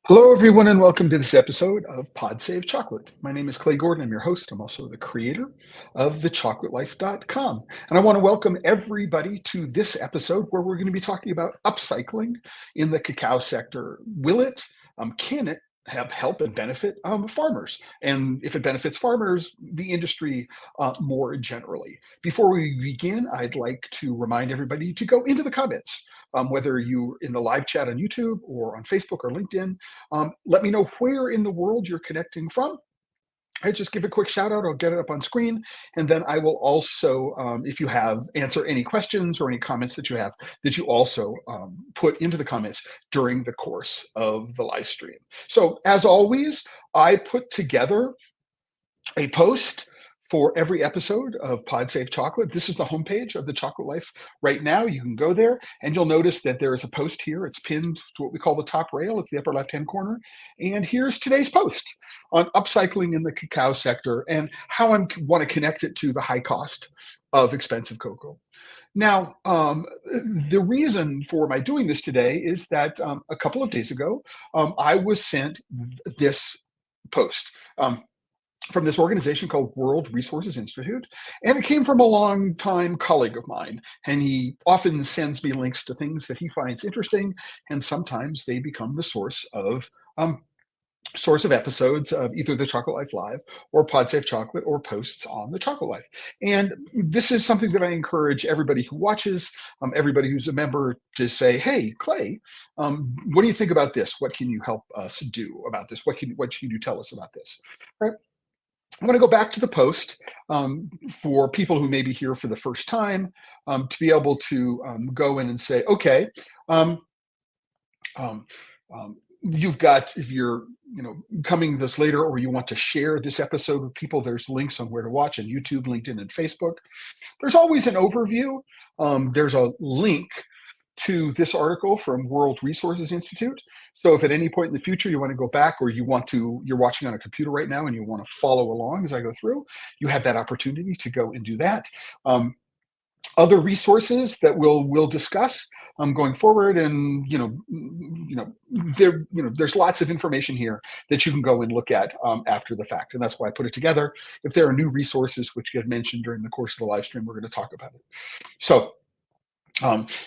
Hello, everyone, and welcome to this episode of Pod Save Chocolate. My name is Clay Gordon. I'm your host. I'm also the creator of TheChocolateLife.com. And I want to welcome everybody to this episode where we're going to be talking about upcycling in the cacao sector. Will it, can it have help and benefit farmers? And if it benefits farmers, the industry more generally. Before we begin, I'd like to remind everybody to go into the comments. Whether you're in the live chat on YouTube or on Facebook or LinkedIn, let me know where in the world you're connecting from. I just give a quick shout out. I'll get it up on screen. And then I will also, if you have, answer any questions or any comments that you have that you also put into the comments during the course of the live stream. So as always, I put together a post for every episode of Pod Save Chocolate. This is the homepage of the Chocolate Life right now. You can go there and you'll notice that there is a post here. It's pinned to what we call the top rail. It's the upper left-hand corner. And here's today's post on upcycling in the cacao sector and how I want to connect it to the high cost of expensive cocoa. Now, the reason for my doing this today is that a couple of days ago, I was sent this post. From this organization called World Resources Institute, and it came from a longtime colleague of mine. And he often sends me links to things that he finds interesting, and sometimes they become the source of episodes of either the Chocolate Life Live or Pod Save Chocolate or posts on the Chocolate Life. And this is something that I encourage everybody who watches, everybody who's a member, to say, "Hey, Clay, what do you think about this? What can you help us do about this? What can you tell us about this?" Right? I'm going to go back to the post for people who may be here for the first time to be able to go in and say, okay, you've got, if you're coming this later or you want to share this episode with people, there's links on where to watch on YouTube, LinkedIn, and Facebook. There's always an overview. There's a link to this article from World Resources Institute. So if at any point in the future you want to go back, or you're watching on a computer right now and you want to follow along as I go through, you have that opportunity to go and do that. Other resources that we'll discuss going forward, and there's lots of information here that you can go and look at after the fact, and that's why I put it together. If there are new resources which get mentioned during the course of the live stream, we're going to talk about it. So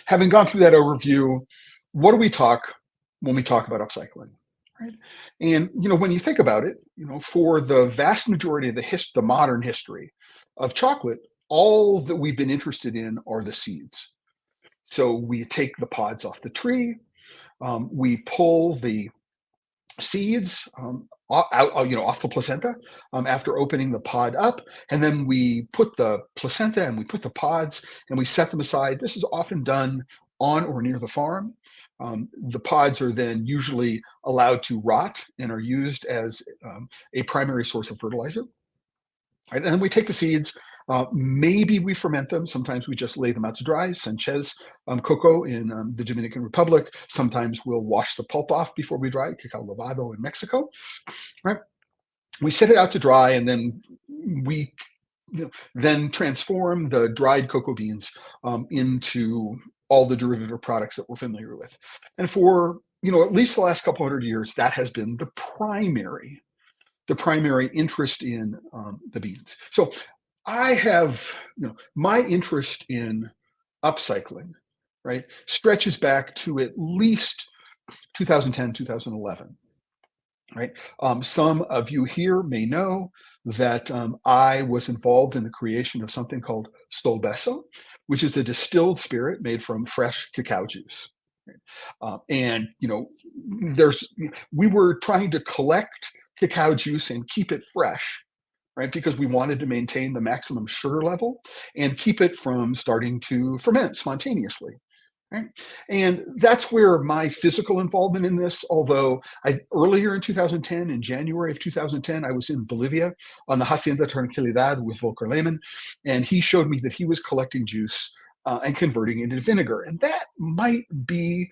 having gone through that overview, what do we talk when we talk about upcycling? Right? And when you think about it, for the vast majority of the modern history of chocolate, all that we've been interested in are the seeds. So we take the pods off the tree, we pull the seeds off the placenta after opening the pod up, and then we put the placenta and we put the pods and we set them aside. This is often done on or near the farm. The pods are then usually allowed to rot and are used as a primary source of fertilizer. Right? And then we take the seeds. Maybe we ferment them. Sometimes we just lay them out to dry. Sanchez cocoa in the Dominican Republic. Sometimes we'll wash the pulp off before we dry. Cacao lavado in Mexico. Right? We set it out to dry, and then we then transform the dried cocoa beans into all the derivative products that we're familiar with. And for at least the last couple hundred years, that has been the primary interest in the beans. So I have, my interest in upcycling, right, stretches back to at least 2010, 2011, right? Some of you here may know that I was involved in the creation of something called Solbeso, which is a distilled spirit made from fresh cacao juice. Right? And, we were trying to collect cacao juice and keep it fresh, right? Because we wanted to maintain the maximum sugar level and keep it from starting to ferment spontaneously. Right? And that's where my physical involvement in this, although earlier in 2010, in January of 2010, I was in Bolivia on the Hacienda Tranquilidad with Volker Lehmann, and he showed me that he was collecting juice and converting it into vinegar. And that might be,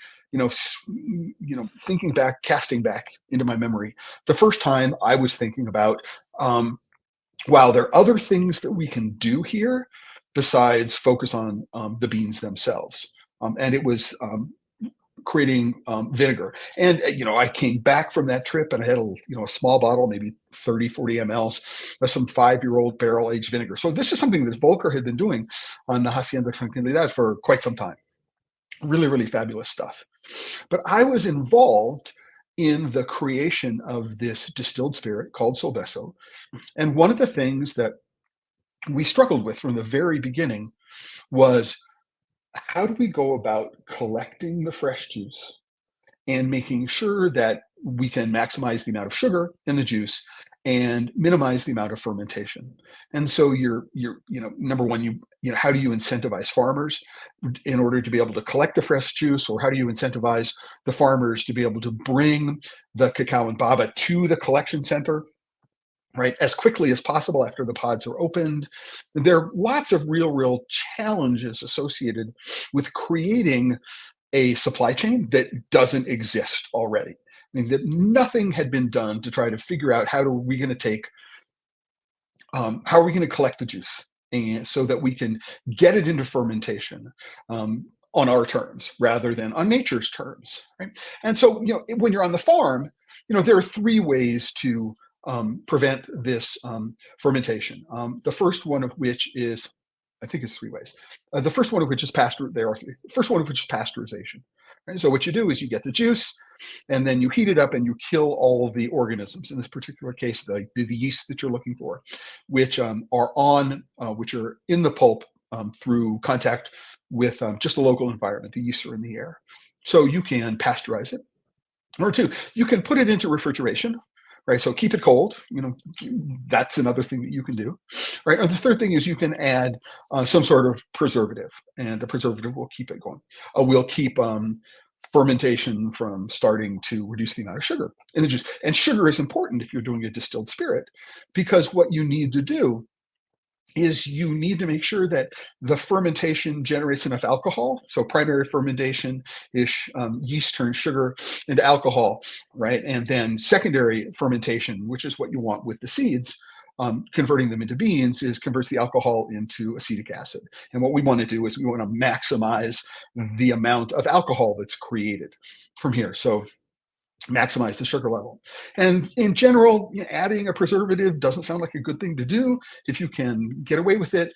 thinking back, casting back into my memory, the first time I was thinking about, wow, there are other things that we can do here besides focus on the beans themselves. And it was creating vinegar. And I came back from that trip and I had a small bottle, maybe 30, 40 mLs of some 5-year-old barrel aged vinegar. So this is something that Volker had been doing on the Hacienda Tranquilidad for quite some time. Really, really fabulous stuff. But I was involved in the creation of this distilled spirit called Solbeso. And one of the things that we struggled with from the very beginning was, how do we go about collecting the fresh juice and making sure that we can maximize the amount of sugar in the juice and minimize the amount of fermentation? And so you're number one, how do you incentivize farmers in order to be able to collect the fresh juice, or how do you incentivize the farmers to be able to bring the cacao and baba to the collection center, right, as quickly as possible after the pods are opened? There are lots of real challenges associated with creating a supply chain that doesn't exist already. I mean, that nothing had been done to try to figure out how are we going to collect the juice, and so that we can get it into fermentation on our terms rather than on nature's terms, right? And so, when you're on the farm, there are 3 ways to prevent this fermentation. The first one of which is, I think it's 3 ways. The first one of which is there are 3. The first one of which is pasteurization. Right? So what you do is you get the juice, and then you heat it up and you kill all of the organisms. In this particular case, the yeast that you're looking for, which are in the pulp through contact with just the local environment. The yeast are in the air. So you can pasteurize it. Or 2, you can put it into refrigeration. Right, so keep it cold. That's another thing that you can do, right? Or the third thing is you can add some sort of preservative, and the preservative will keep it going. We'll keep fermentation from starting to reduce the amount of sugar in the juice. And sugar is important if you're doing a distilled spirit, because what you need to do is you need to make sure that the fermentation generates enough alcohol. So primary fermentation is yeast turns sugar into alcohol, right? And then secondary fermentation, which is what you want with the seeds, converting them into beans, converts the alcohol into acetic acid. And what we want to do is we want to maximize the amount of alcohol that's created from here. So maximize the sugar level. And in general, adding a preservative doesn't sound like a good thing to do if you can get away with it.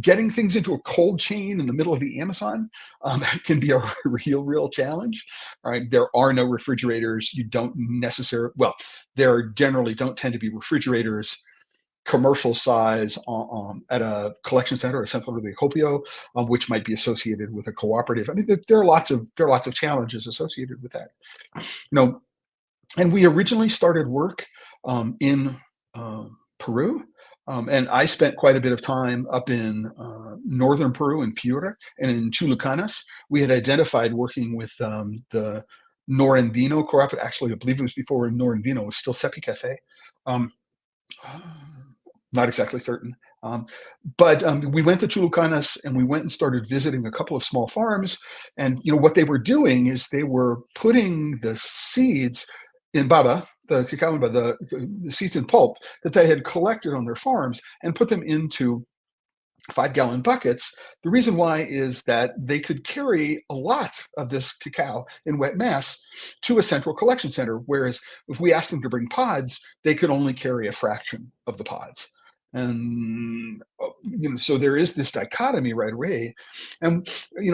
Getting things into a cold chain in the middle of the Amazon can be a real challenge. All right, there are no refrigerators. You don't necessarily, there generally don't tend to be refrigerators commercial size at a collection center or centro de acopio, which might be associated with a cooperative. I mean, there are lots of challenges associated with that. And we originally started work in Peru. And I spent quite a bit of time up in northern Peru, in Piura, and in Chulucanas. We had identified working with the Norandino cooperative. Actually, I believe it was before Norandino was still Sepi Cafe. Not exactly certain. But we went to Chulucanas and we went and started visiting a couple of small farms. And what they were doing is they were putting the seeds in baba, the cacao and baba, the seeds in pulp that they had collected on their farms, and put them into 5-gallon buckets. The reason why is that they could carry a lot of this cacao in wet mass to a central collection center, whereas if we asked them to bring pods, they could only carry a fraction of the pods. And so there is this dichotomy right away. And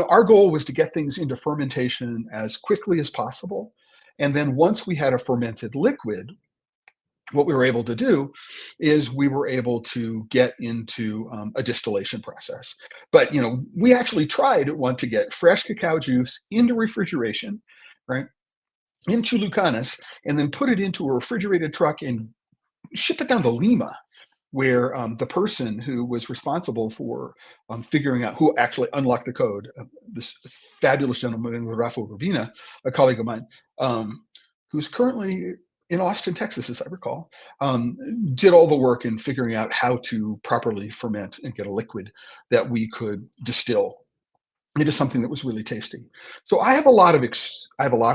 our goal was to get things into fermentation as quickly as possible. And then once we had a fermented liquid, what we were able to do is we were able to get into a distillation process. But we actually tried to get fresh cacao juice into refrigeration, right, in Chulucanas, and then put it into a refrigerated truck and ship it down to Lima, where the person who was responsible for figuring out who actually unlocked the code, this fabulous gentleman, Rafa Urbina, a colleague of mine, who's currently in Austin, Texas, as I recall, did all the work in figuring out how to properly ferment and get a liquid that we could distill into something that was really tasty. So I have a lot of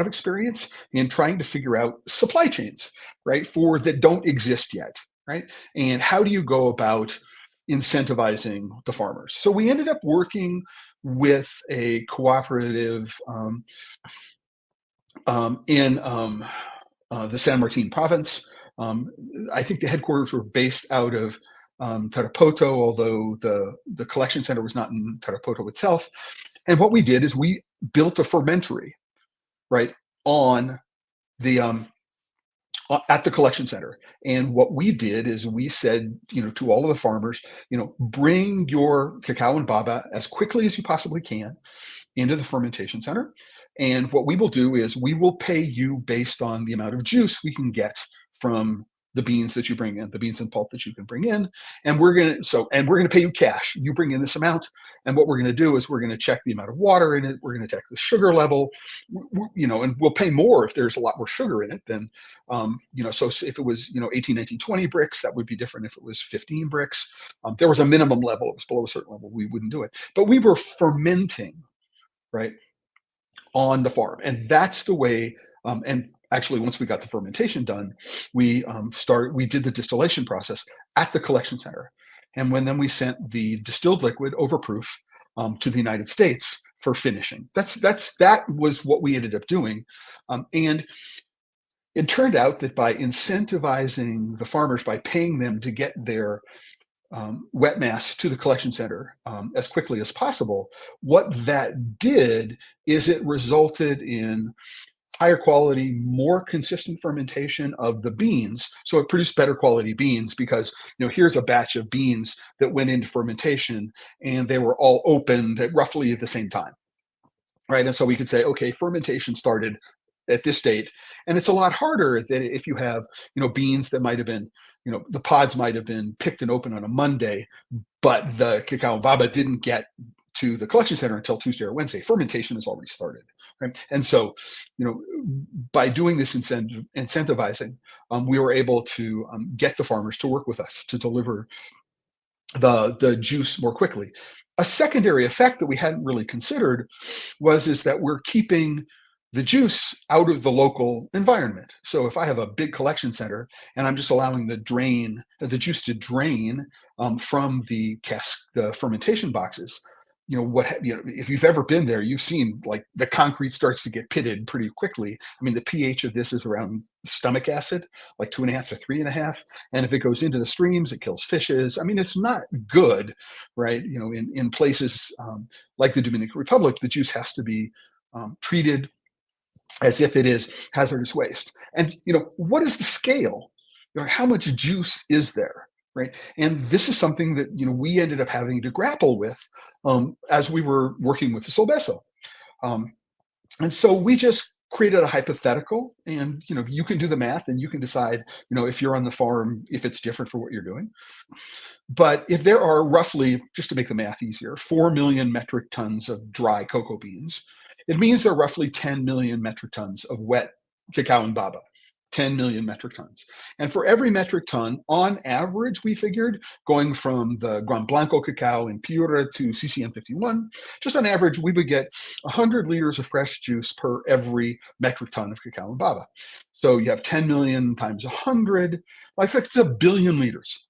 experience in trying to figure out supply chains, right, that don't exist yet. Right? And how do you go about incentivizing the farmers? So we ended up working with a cooperative in the San Martin province. Um, I think the headquarters were based out of Tarapoto, although the collection center was not in Tarapoto itself. And what we did is we built a fermentery, right, on the at the collection center. And what we did is we said, to all of the farmers, bring your cacao and baba as quickly as you possibly can into the fermentation center. And what we will do is we will pay you based on the amount of juice we can get from the beans that you bring in, the beans and pulp that you can bring in. And we're gonna pay you cash. You bring in this amount. And what we're gonna do is we're gonna check the amount of water in it, we're gonna check the sugar level, and we'll pay more if there's a lot more sugar in it than so if it was 18, 19, 20 bricks, that would be different. If it was 15 bricks, there was a minimum level. It was below a certain level, we wouldn't do it. But we were fermenting, right, on the farm. And that's the way, and actually once we got the fermentation done, we did the distillation process at the collection center. And then we sent the distilled liquid over proof to the United States for finishing. That was what we ended up doing. And it turned out that by incentivizing the farmers, by paying them to get their wet mass to the collection center as quickly as possible, what that did is it resulted in higher quality, more consistent fermentation of the beans. So it produced better quality beans because, here's a batch of beans that went into fermentation and they were all opened at roughly the same time, right? And so we could say, okay, fermentation started at this date. And it's a lot harder than if you have, beans that might have been, the pods might have been picked and open on a Monday, but the cacao and baba didn't get to the collection center until Tuesday or Wednesday. Fermentation has already started. Right? And so, by doing this incentivizing, we were able to get the farmers to work with us to deliver the juice more quickly. A secondary effect that we hadn't really considered is that we're keeping the juice out of the local environment. So if I have a big collection center and I'm just allowing the juice to drain from the fermentation boxes, if you've ever been there, you've seen like the concrete starts to get pitted pretty quickly. I mean, the pH of this is around stomach acid, like 2.5 to 3.5. And if it goes into the streams, it kills fishes. I mean, it's not good, right? In places like the Dominican Republic, the juice has to be treated as if it is hazardous waste. And what is the scale? How much juice is there, right? And this is something that we ended up having to grapple with as we were working with the Solbeso. And so we just created a hypothetical, and you can do the math and you can decide, if you're on the farm, if it's different for what you're doing. But if there are roughly, just to make the math easier, 4 million metric tons of dry cocoa beans, it means there are roughly 10 million metric tons of wet cacao and baba, 10 million metric tons. And for every metric ton, on average, we figured, going from the Gran Blanco cacao in Piura to CCM 51, just on average, we would get 100 liters of fresh juice per every metric ton of cacao and baba. So you have 10 million times 100, like it's a billion liters.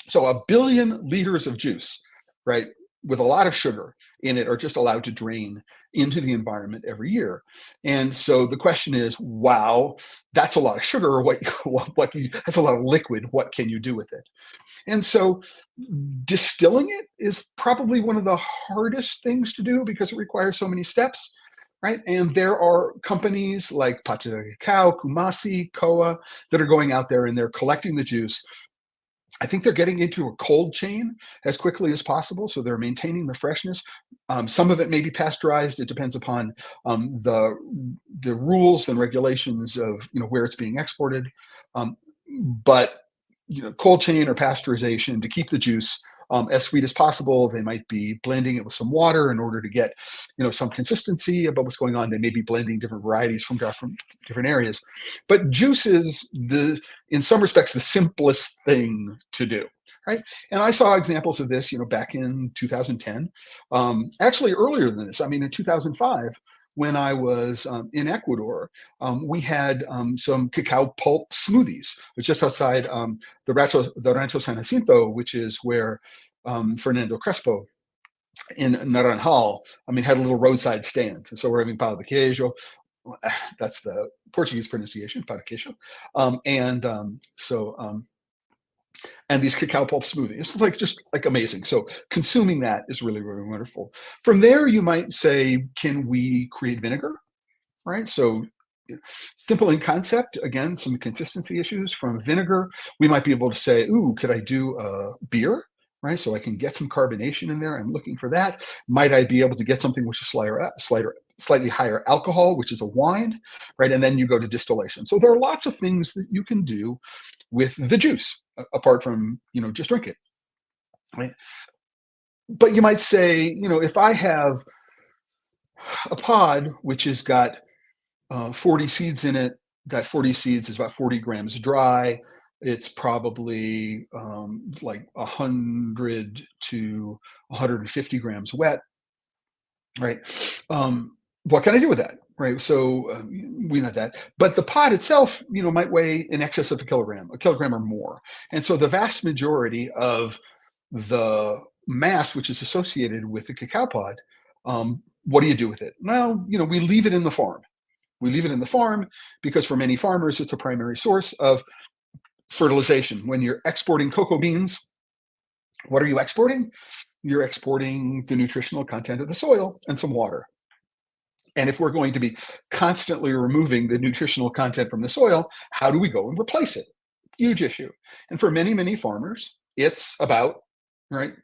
So a billion liters of juice, right, with a lot of sugar in it, are just allowed to drain into the environment every year. And so the question is, wow, that's a lot of sugar. That's a lot of liquid. What can you do with it? And so distilling it is probably one of the hardest things to do because it requires so many steps, right? And there are companies like Ruta del Cacao, Kumasi, Koa that are going out there and they're collecting the juice. I think they're getting into a cold chain as quickly as possible, so they're maintaining the freshness. Some of it may be pasteurized. It depends upon the rules and regulations of where it's being exported. But cold chain or pasteurization to keep the juice as sweet as possible. They might be blending it with some water in order to get some consistency about what's going on. They may be blending different varieties from different areas. But juice is in some respects the simplest thing to do, right? And I saw examples of this back in 2010, actually earlier than this. I mean, in 2005, when I was in Ecuador, we had some cacao pulp smoothies just outside the Rancho San Jacinto, which is where Fernando Crespo in Naranjal, I mean, had a little roadside stand. So we're having pão de queijo. That's the Portuguese pronunciation, pão de queijo. And these cacao pulp smoothies. It's like just like amazing. So consuming that is really, really wonderful. From there, you might say, can we create vinegar? Right? So simple in concept, again, some consistency issues. From vinegar, we might be able to say, ooh, could I do a beer? Right? So I can get some carbonation in there. I'm looking for that. Might I be able to get something which is slightly higher alcohol, which is a wine, right? And then you go to distillation. So there are lots of things that you can do with the juice, apart from, just drink it, right? But you might say, if I have a pod which has got 40 seeds in it. That 40 seeds is about 40 grams dry. It's probably like 100 to 150 grams wet, right? What can I do with that, right? So we know that. But the pod itself, might weigh in excess of a kilogram or more. And so the vast majority of the mass which is associated with the cacao pod, what do you do with it? Well, we leave it in the farm. We leave it in the farm because for many farmers, it's a primary source of fertilization. When you're exporting cocoa beans, what are you exporting? You're exporting the nutritional content of the soil and some water. And if we're going to be constantly removing the nutritional content from the soil, how do we go and replace it? Huge issue. And for many, many farmers, it's about, right,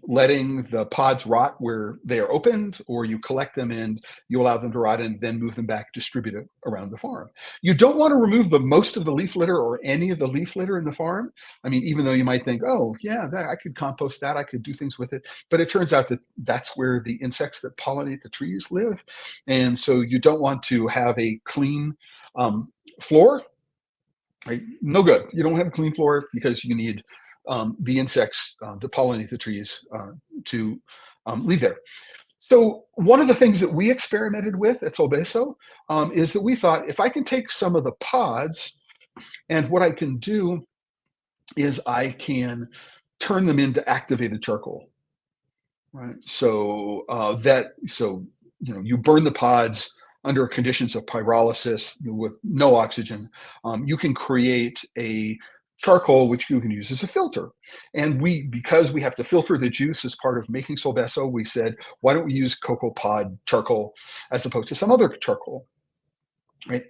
letting the pods rot where they are opened, or you collect them and you allow them to rot and then move them back, distribute it around the farm. You don't want to remove the most of the leaf litter or any of the leaf litter in the farm. I mean, even though you might think, oh yeah, I could compost that, I could do things with it. But it turns out that that's where the insects that pollinate the trees live. And so you don't want to have a clean floor. Right? No good. You don't have a clean floor because you need the insects to pollinate the trees to leave there. So one of the things that we experimented with at Solbeso is that we thought, if I can take some of the pods, and what I can do is I can turn them into activated charcoal. Right. So you burn the pods under conditions of pyrolysis with no oxygen. You can create a charcoal which you can use as a filter. And because we have to filter the juice as part of making Solbeso, we said, why don't we use cocoa pod charcoal as opposed to some other charcoal? Right.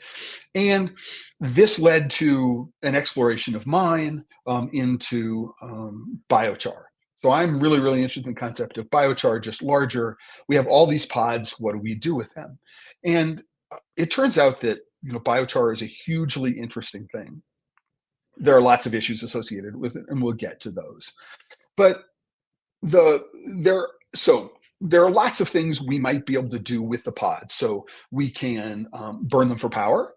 And this led to an exploration of mine into biochar. So I'm really, really interested in the concept of biochar, just larger. We have all these pods. What do we do with them? And it turns out that biochar is a hugely interesting thing. There are lots of issues associated with it, and we'll get to those. But there are lots of things we might be able to do with the pods. So we can burn them for power.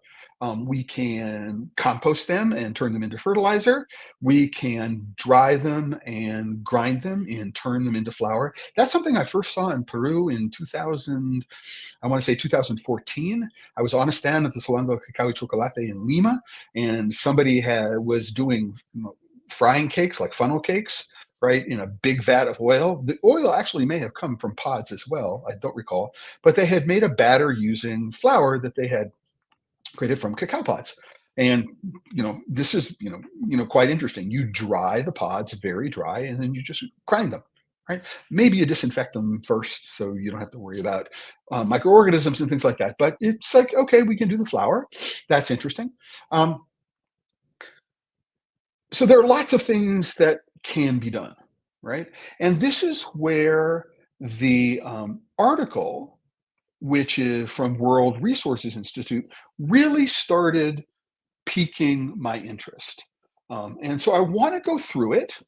We can compost them and turn them into fertilizer. We can dry them and grind them and turn them into flour. That's something I first saw in Peru in 2014. I was on a stand at the Salon del Cacao I Chocolate in Lima, and somebody was doing frying cakes, like funnel cakes, right, in a big vat of oil. The oil actually may have come from pods as well, I don't recall, but they had made a batter using flour that they had created from cacao pods. And this is quite interesting. You dry the pods very dry, and then you just grind them. Right? Maybe you disinfect them first, so you don't have to worry about microorganisms and things like that. But it's like, okay, we can do the flour. That's interesting. So there are lots of things that can be done, right? And this is where the article, which is from World Resources Institute, really started piquing my interest. And so I want to go through it,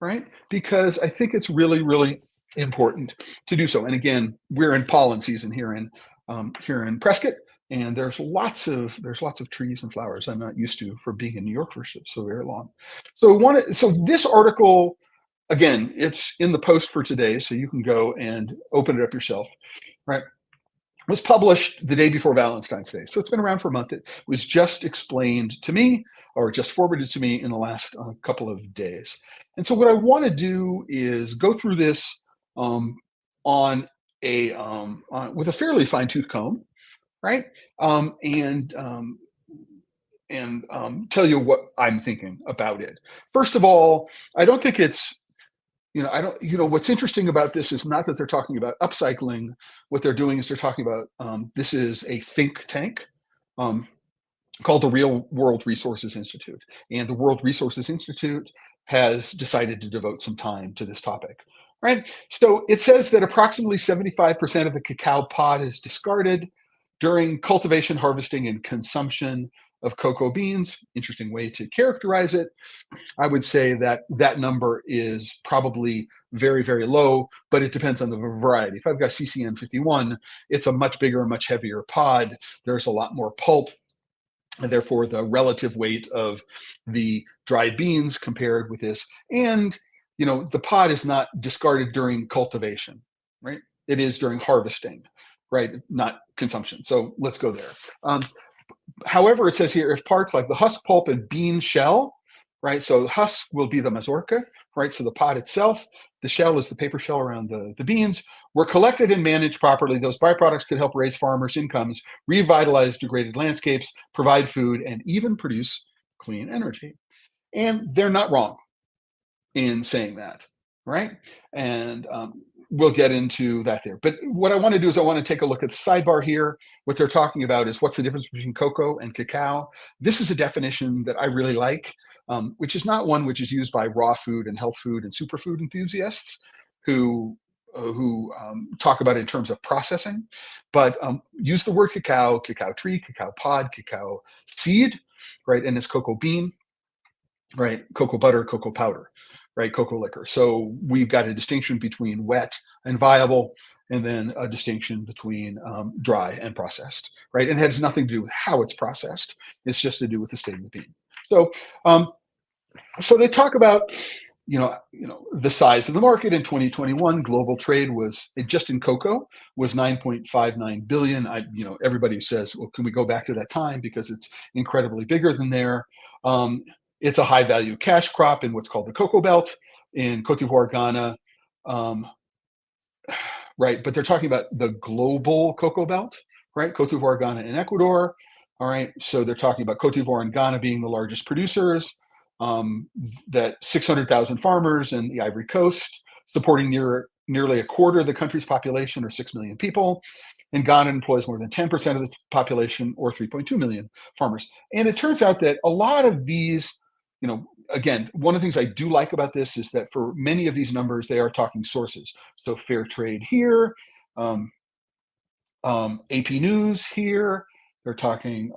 right? Because I think it's really, really important to do so. And again, we're in pollen season here in Prescott, and there's lots of trees and flowers I'm not used to for being in New York for so very long. So this article, again, it's in the post for today, so you can go and open it up yourself, right? Was published the day before Valentine's Day. So it's been around for a month. It was just explained to me, or just forwarded to me in the last couple of days. And so what I want to do is go through this on with a fairly fine tooth comb, right? Tell you what I'm thinking about it. First of all, I don't think it's, I don't, what's interesting about this is not that they're talking about upcycling. What they're doing is they're talking about, this is a think tank um, called the Real World Resources Institute. And the World Resources Institute has decided to devote some time to this topic, right? So it says that approximately 75% of the cacao pod is discarded during cultivation, harvesting, and consumption of cocoa beans. Interesting way to characterize it. I would say that that number is probably very, very low, but it depends on the variety. If I've got CCN 51, it's a much bigger, much heavier pod. There's a lot more pulp, and therefore the relative weight of the dried beans compared with this. And, the pod is not discarded during cultivation, right? It is during harvesting, right? Not consumption. So let's go there. However, it says here, if parts like the husk, pulp, and bean shell, right? So the husk will be the mazorca, right? So the pod itself, the shell is the paper shell around the beans, were collected and managed properly. Those byproducts could help raise farmers' incomes, revitalize degraded landscapes, provide food, and even produce clean energy. And they're not wrong in saying that, right? And we'll get into that there. But what I want to do is I want to take a look at the sidebar here. What they're talking about is what's the difference between cocoa and cacao. This is a definition that I really like, which is not one which is used by raw food and health food and superfood enthusiasts who talk about it in terms of processing, but use the word cacao, cacao tree, cacao pod, cacao seed, right? And it's cocoa bean, right? Cocoa butter, cocoa powder, right? Cocoa liquor. So we've got a distinction between wet and viable, and then a distinction between dry and processed, right? And it has nothing to do with how it's processed. It's just to do with the state of the bean. So, so they talk about, the size of the market in 2021. Global trade was just in cocoa was 9.59 billion. Everybody says, well, can we go back to that time because it's incredibly bigger than there. It's a high value cash crop in what's called the cocoa belt in Cote d'Ivoire, Ghana, right? But they're talking about the global cocoa belt, right? Cote d'Ivoire, Ghana, and Ecuador. All right, so they're talking about Cote d'Ivoire and Ghana being the largest producers. That 600,000 farmers in the Ivory Coast, supporting nearly a quarter of the country's population, or 6 million people. And Ghana employs more than 10% of the population, or 3.2 million farmers. And it turns out that a lot of these, again, one of the things I do like about this is that for many of these numbers, they are talking sources. So fair trade here, AP News here, they're talking,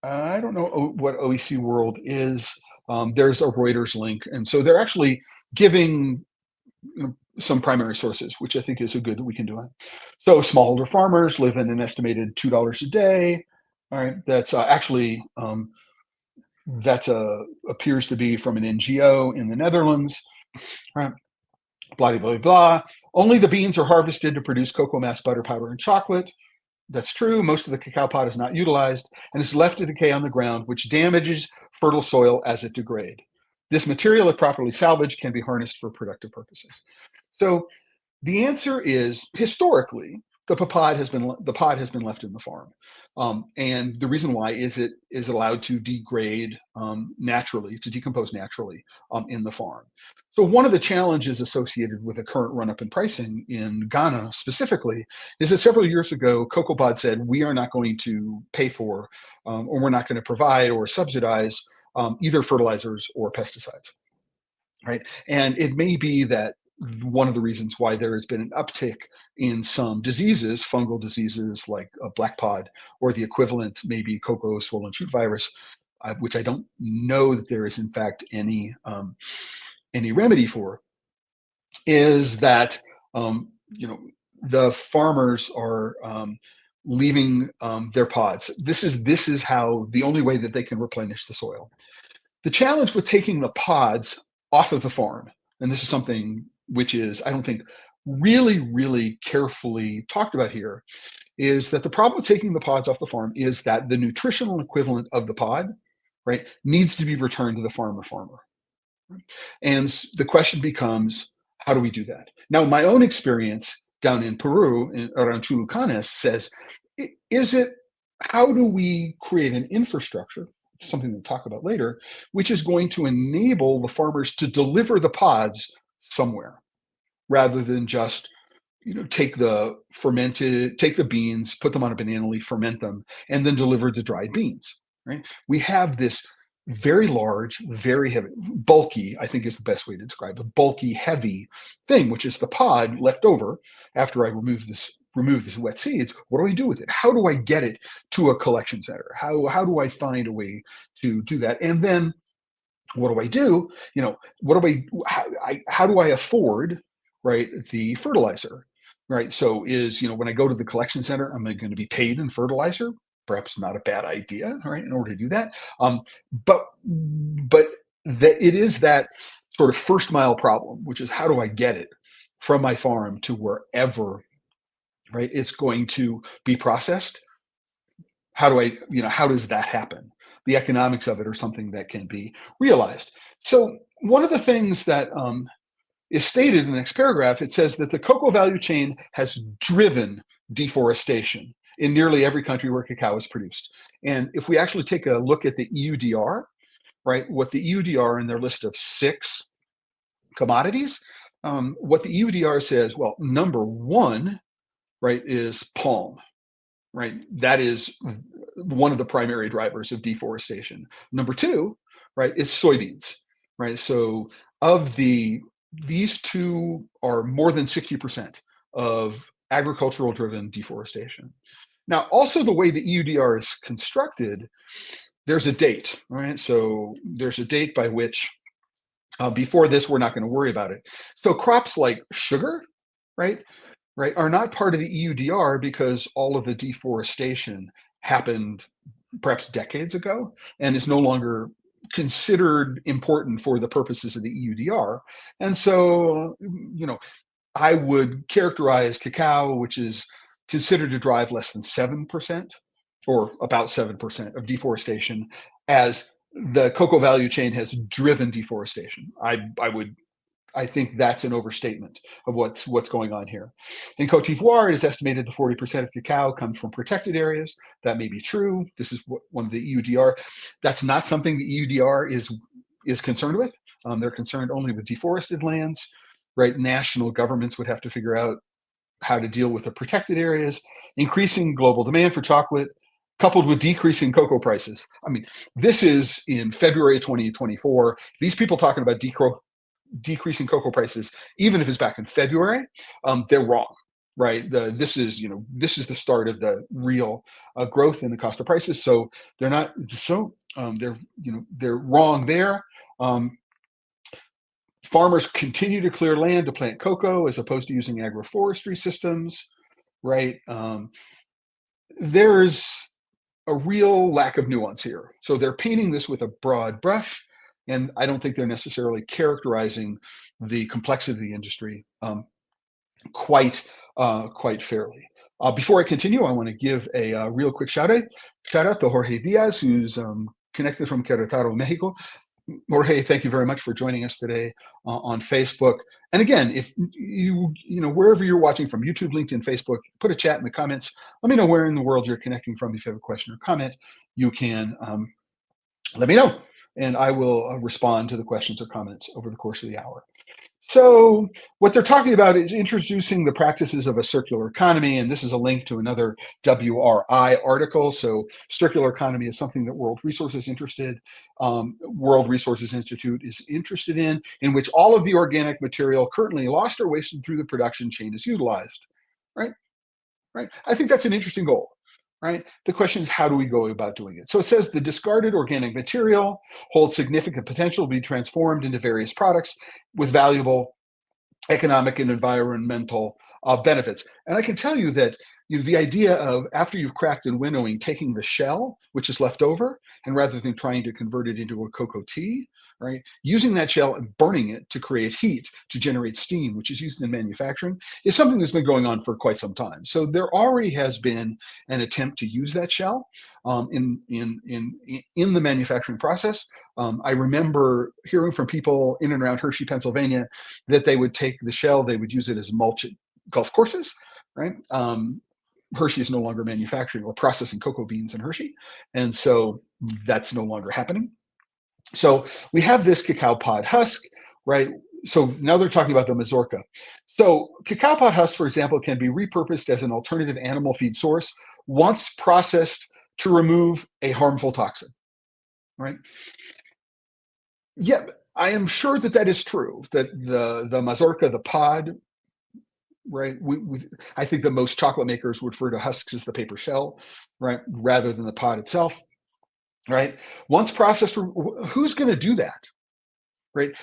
I don't know what OEC World is. There's a Reuters link. And so they're actually giving some primary sources, which I think is a good that we can do it. So smallholder farmers live in an estimated $2 a day. All right, that's actually, that appears to be from an NGO in the Netherlands. All right, blah, blah, blah. Only the beans are harvested to produce cocoa mass, butter, powder, and chocolate. That's true. Most of the cacao pod is not utilized and is left to decay on the ground, which damages fertile soil as it degrades. This material, if properly salvaged, can be harnessed for productive purposes. So the answer is, historically, the pod has been left in the farm, and the reason why is it is allowed to degrade naturally, to decompose naturally in the farm. So one of the challenges associated with the current run-up in pricing in Ghana specifically is that several years ago, Cocoa Pod said, we are not going to pay for, or we're not going to provide or subsidize either fertilizers or pesticides, right? And it may be that one of the reasons why there has been an uptick in some diseases, fungal diseases like a black pod, or the equivalent, maybe cocoa swollen shoot virus, which I don't know that there is in fact any remedy for, is that the farmers are leaving their pods. This is how the only way that they can replenish the soil. The challenge with taking the pods off of the farm, and this is something which is, I don't think, really, really carefully talked about here, is that the problem with taking the pods off the farm is that the nutritional equivalent of the pod, right, needs to be returned to the farmer. And the question becomes, How do we do that? Now, my own experience down in Peru, around Chulucanes, says, is it, how do we create an infrastructure, something to talk about later, which is going to enable the farmers to deliver the pods somewhere rather than just take the beans, put them on a banana leaf, ferment them, and then deliver the dried beans, right? We have this very large, very heavy, bulky, I think is the best way to describe it, bulky, heavy thing, which is the pod left over after I remove this wet seeds. What do I do with it? How do I get it to a collection center? How do I find a way to do that? And then what do I do? How do I afford, right, the fertilizer, right? So when I go to the collection center, am I going to be paid in fertilizer? Perhaps not a bad idea, right, in order to do that. But that it is that sort of first mile problem, which is how do I get it from my farm to wherever, right, it's going to be processed? How does that happen? The economics of it are something that can be realized. So one of the things that is stated in the next paragraph, it says that the cocoa value chain has driven deforestation in nearly every country where cacao is produced. And if we actually take a look at the EUDR, right, what the EUDR in their list of 6 commodities, what the EUDR says, well, number 1, right, is palm, right? That is one of the primary drivers of deforestation. Number 2, right, is soybeans, right? So these two are more than 60% of agricultural driven deforestation. Now, also the way the EUDR is constructed, there's a date, right? So there's a date by which before this, we're not going to worry about it. So crops like sugar, right, are not part of the EUDR because all of the deforestation happened perhaps decades ago and is no longer considered important for the purposes of the EUDR. And so, I would characterize cacao, which is considered to drive less than 7% or about 7% of deforestation, as the cocoa value chain has driven deforestation. I think that's an overstatement of what's going on here. In Cote d'Ivoire, it is estimated that 40% of cacao comes from protected areas. That may be true. This is one of the EUDR. That's not something the EUDR is concerned with. They're concerned only with deforested lands, right? National governments would have to figure out how to deal with the protected areas. Increasing global demand for chocolate, coupled with decreasing cocoa prices. I mean, this is in February 2024. These people talking about decreasing cocoa prices, even if it's back in February, they're wrong, right? This is the start of the real growth in the cost of prices. So they're not. So they're wrong there. Farmers continue to clear land to plant cocoa as opposed to using agroforestry systems, right? There's a real lack of nuance here. So they're painting this with a broad brush, and I don't think they're necessarily characterizing the complexity of the industry quite fairly. Before I continue, I want to give a real quick shout out to Jorge Diaz, who's connected from Querétaro, Mexico. Jorge, thank you very much for joining us today on Facebook. And again, if wherever you're watching from, YouTube, LinkedIn, Facebook, put a chat in the comments. Let me know where in the world you're connecting from. If you have a question or comment, you can let me know, and I will respond to the questions or comments over the course of the hour. So what they're talking about is introducing the practices of a circular economy, and this is a link to another WRI article. So circular economy is something that World Resources Institute is interested in which all of the organic material currently lost or wasted through the production chain is utilized, right? I think that's an interesting goal. Right? The question is, how do we go about doing it? So it says the discarded organic material holds significant potential to be transformed into various products with valuable economic and environmental benefits. And I can tell you that the idea of, after you've cracked and winnowing, taking the shell, which is left over, and rather than trying to convert it into a cocoa tea, right, using that shell and burning it to create heat, to generate steam, which is used in manufacturing, is something that's been going on for quite some time. So there already has been an attempt to use that shell in the manufacturing process. I remember hearing from people in and around Hershey, Pennsylvania, that they would take the shell, they would use it as mulch at golf courses, right? Hershey is no longer manufacturing or processing cocoa beans in Hershey, and so that's no longer happening. So we have this cacao pod husk, right? So now they're talking about the mazorca. So cacao pod husk, for example, can be repurposed as an alternative animal feed source once processed to remove a harmful toxin, right? Yeah, I am sure that that is true, that the mazorca, the pod, right? I think that most chocolate makers would refer to husks as the paper shell, right, rather than the pod itself, right? Once processed, who's going to do that, right?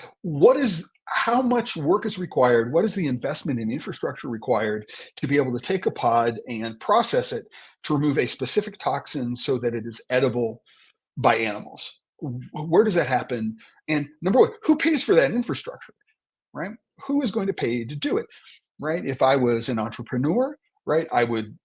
How much work is required? What is the investment in infrastructure required to be able to take a pod and process it to remove a specific toxin so that it is edible by animals? Where does that happen? And number one, who pays for that infrastructure, right? Who is going to pay to do it, right? If I was an entrepreneur, right, I would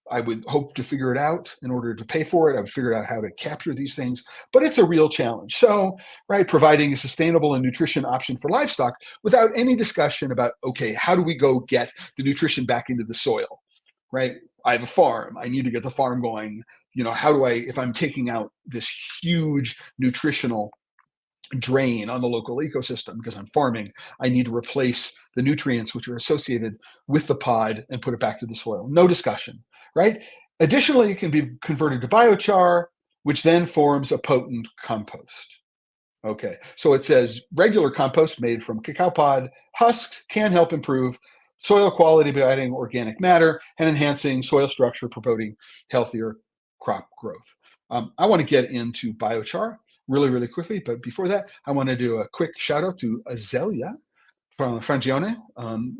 hope to figure it out in order to pay for it. I would figure out how to capture these things, but it's a real challenge. So, right, providing a sustainable and nutrition option for livestock without any discussion about, okay, how do we go get the nutrition back into the soil, right? I have a farm. I need to get the farm going. How do I, if I'm taking out this huge nutritional drain on the local ecosystem because I'm farming, I need to replace the nutrients which are associated with the pod and put it back to the soil. No discussion, right? Additionally, it can be converted to biochar, which then forms a potent compost. Okay, so it says regular compost made from cacao pod husks can help improve soil quality by adding organic matter and enhancing soil structure, promoting healthier crop growth. I want to get into biochar really, really quickly, but before that, I want to do a quick shout out to Azelia from Frangione,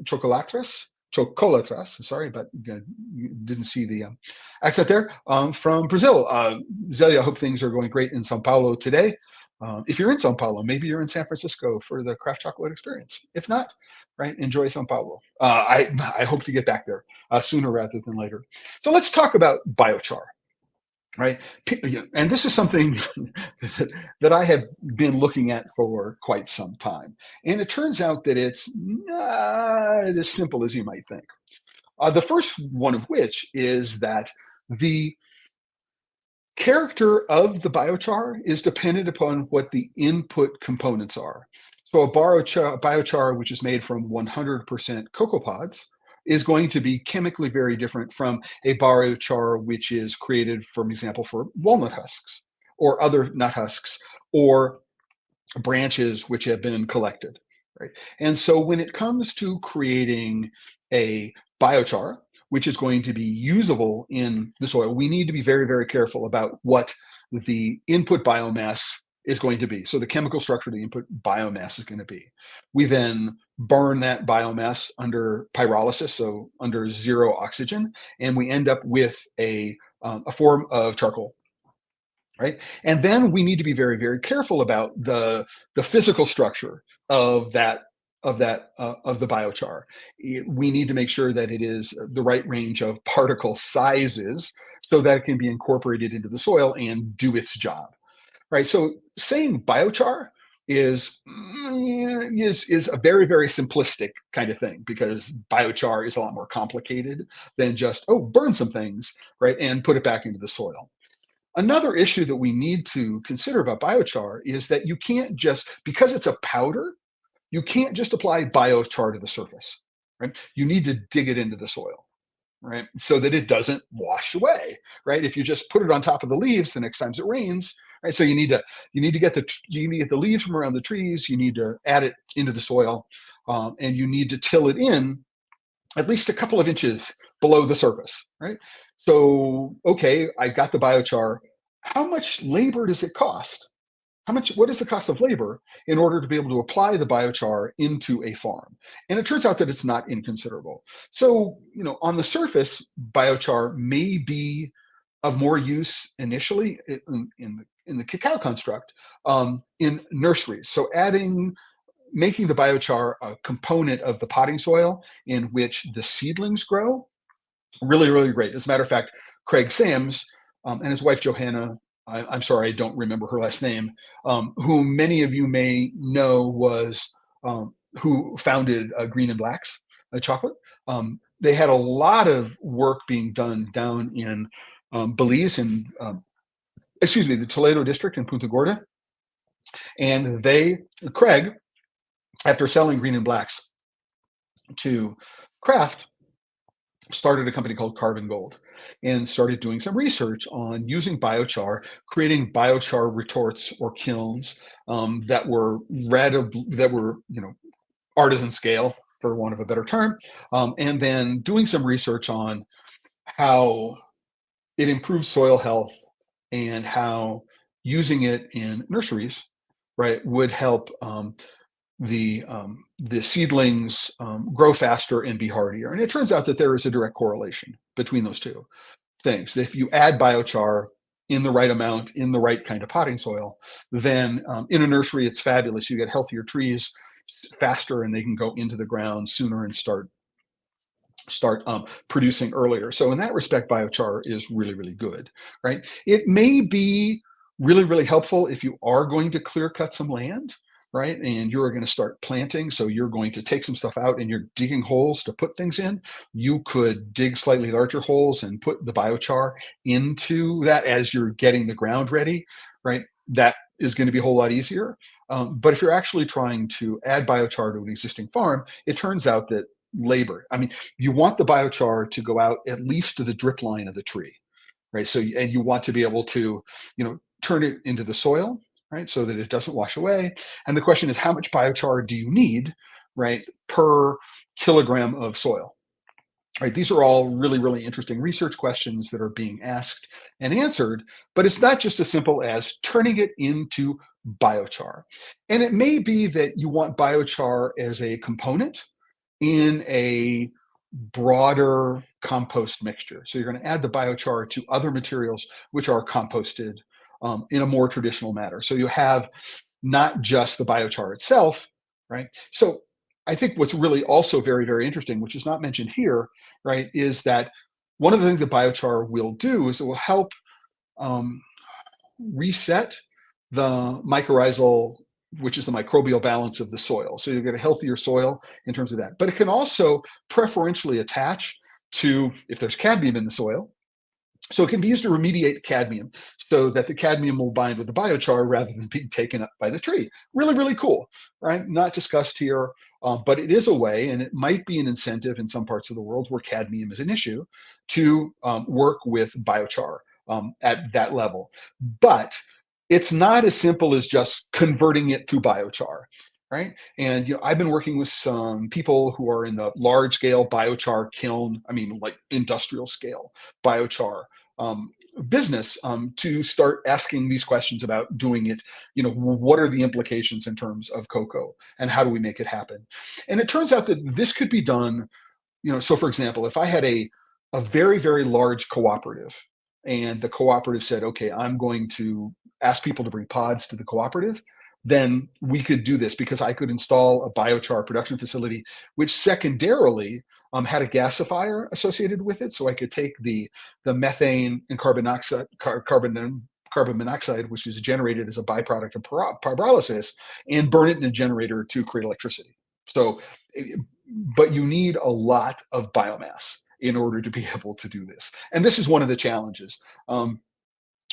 Chocolatres, sorry, but you didn't see the accent there, from Brazil. Zelia, I hope things are going great in Sao Paulo today. If you're in Sao Paulo, maybe you're in San Francisco for the craft chocolate experience. If not, right, enjoy Sao Paulo. I hope to get back there sooner rather than later. So let's talk about biochar, right? And this is something that I have been looking at for quite some time. And it turns out that it's not as simple as you might think. The first one of which is that the character of the biochar is dependent upon what the input components are. So a biochar, which is made from 100% cocoa pods, is going to be chemically very different from a biochar which is created, for example, for walnut husks or other nut husks or branches which have been collected, right? And so when it comes to creating a biochar, which is going to be usable in the soil, we need to be very, very careful about what the input biomass is going to be. So the chemical structure of the input biomass is going to be. We then burn that biomass under pyrolysis, so under zero oxygen, and we end up with a form of charcoal, right? And then we need to be very, very careful about the physical structure of that of the biochar. We need to make sure that it is the right range of particle sizes so that it can be incorporated into the soil and do its job, right? So saying biochar is a very, very simplistic kind of thing, because biochar is a lot more complicated than just, burn some things, right, and put it back into the soil. Another issue that we need to consider about biochar is that you can't just, because it's a powder, you can't just apply biochar to the surface, right? You need to dig it into the soil, right, so that it doesn't wash away, right? If you just put it on top of the leaves the next time it rains, right? So you need to get the leaves from around the trees. You need to add it into the soil, and you need to till it in at least a couple of inches below the surface, right? So, okay, I got the biochar. How much labor does it cost what is the cost of labor in order to be able to apply the biochar into a farm? And it turns out that it's not inconsiderable. So, on the surface, biochar may be of more use initially in the cacao construct in nurseries. So making the biochar a component of the potting soil in which the seedlings grow, really, really great. As a matter of fact, Craig Sams and his wife Johanna, I'm sorry, I don't remember her last name, whom many of you may know who founded Green and Black's chocolate. They had a lot of work being done down in Belize and the Toledo district in Punta Gorda. And Craig, after selling Green and Blacks to Kraft, started a company called Carbon Gold and started doing some research on using biochar, creating biochar retorts or kilns that were artisan scale, for want of a better term, and then doing some research on how it improves soil health and how using it in nurseries, right, would help the seedlings grow faster and be hardier. And it turns out that there is a direct correlation between those two things. If you add biochar in the right amount, in the right kind of potting soil, then in a nursery, it's fabulous. You get healthier trees faster and they can go into the ground sooner and start producing earlier. So in that respect, biochar is really, really good, right? It may be really, really helpful if you are going to clear cut some land, right? And you're going to start planting. So you're going to take some stuff out and you're digging holes to put things in. You could dig slightly larger holes and put the biochar into that as you're getting the ground ready, right? That is going to be a whole lot easier. But if you're actually trying to add biochar to an existing farm, it turns out that you want the biochar to go out at least to the drip line of the tree, right? So, and you want to be able to, turn it into the soil, right? So that it doesn't wash away. And the question is, how much biochar do you need, right, per kilogram of soil? Right, these are all really, really interesting research questions that are being asked and answered, but it's not just as simple as turning it into biochar. And it may be that you want biochar as a component in a broader compost mixture. So you're going to add the biochar to other materials which are composted in a more traditional manner. So you have not just the biochar itself, right? So I think what's really also very, very interesting, which is not mentioned here, right, is that one of the things that biochar will do is it will help reset the mycorrhizal, which is the microbial balance of the soil. So you get a healthier soil in terms of that. But it can also preferentially attach to, if there's cadmium in the soil, so it can be used to remediate cadmium so that the cadmium will bind with the biochar rather than being taken up by the tree. Really, really cool, right? Not discussed here, but it is a way, and it might be an incentive in some parts of the world where cadmium is an issue to work with biochar at that level. But it's not as simple as just converting it to biochar, right? And I've been working with some people who are in the large scale biochar kiln, like industrial scale biochar business to start asking these questions about doing it. What are the implications in terms of cocoa and how do we make it happen? And it turns out that this could be done, so for example, if I had a very, very large cooperative and the cooperative said, okay, I'm going to ask people to bring pods to the cooperative, then we could do this because I could install a biochar production facility, which secondarily had a gasifier associated with it. So I could take the methane and carbon monoxide, which is generated as a byproduct of pyrolysis, and burn it in a generator to create electricity. So, but you need a lot of biomass in order to be able to do this. And this is one of the challenges.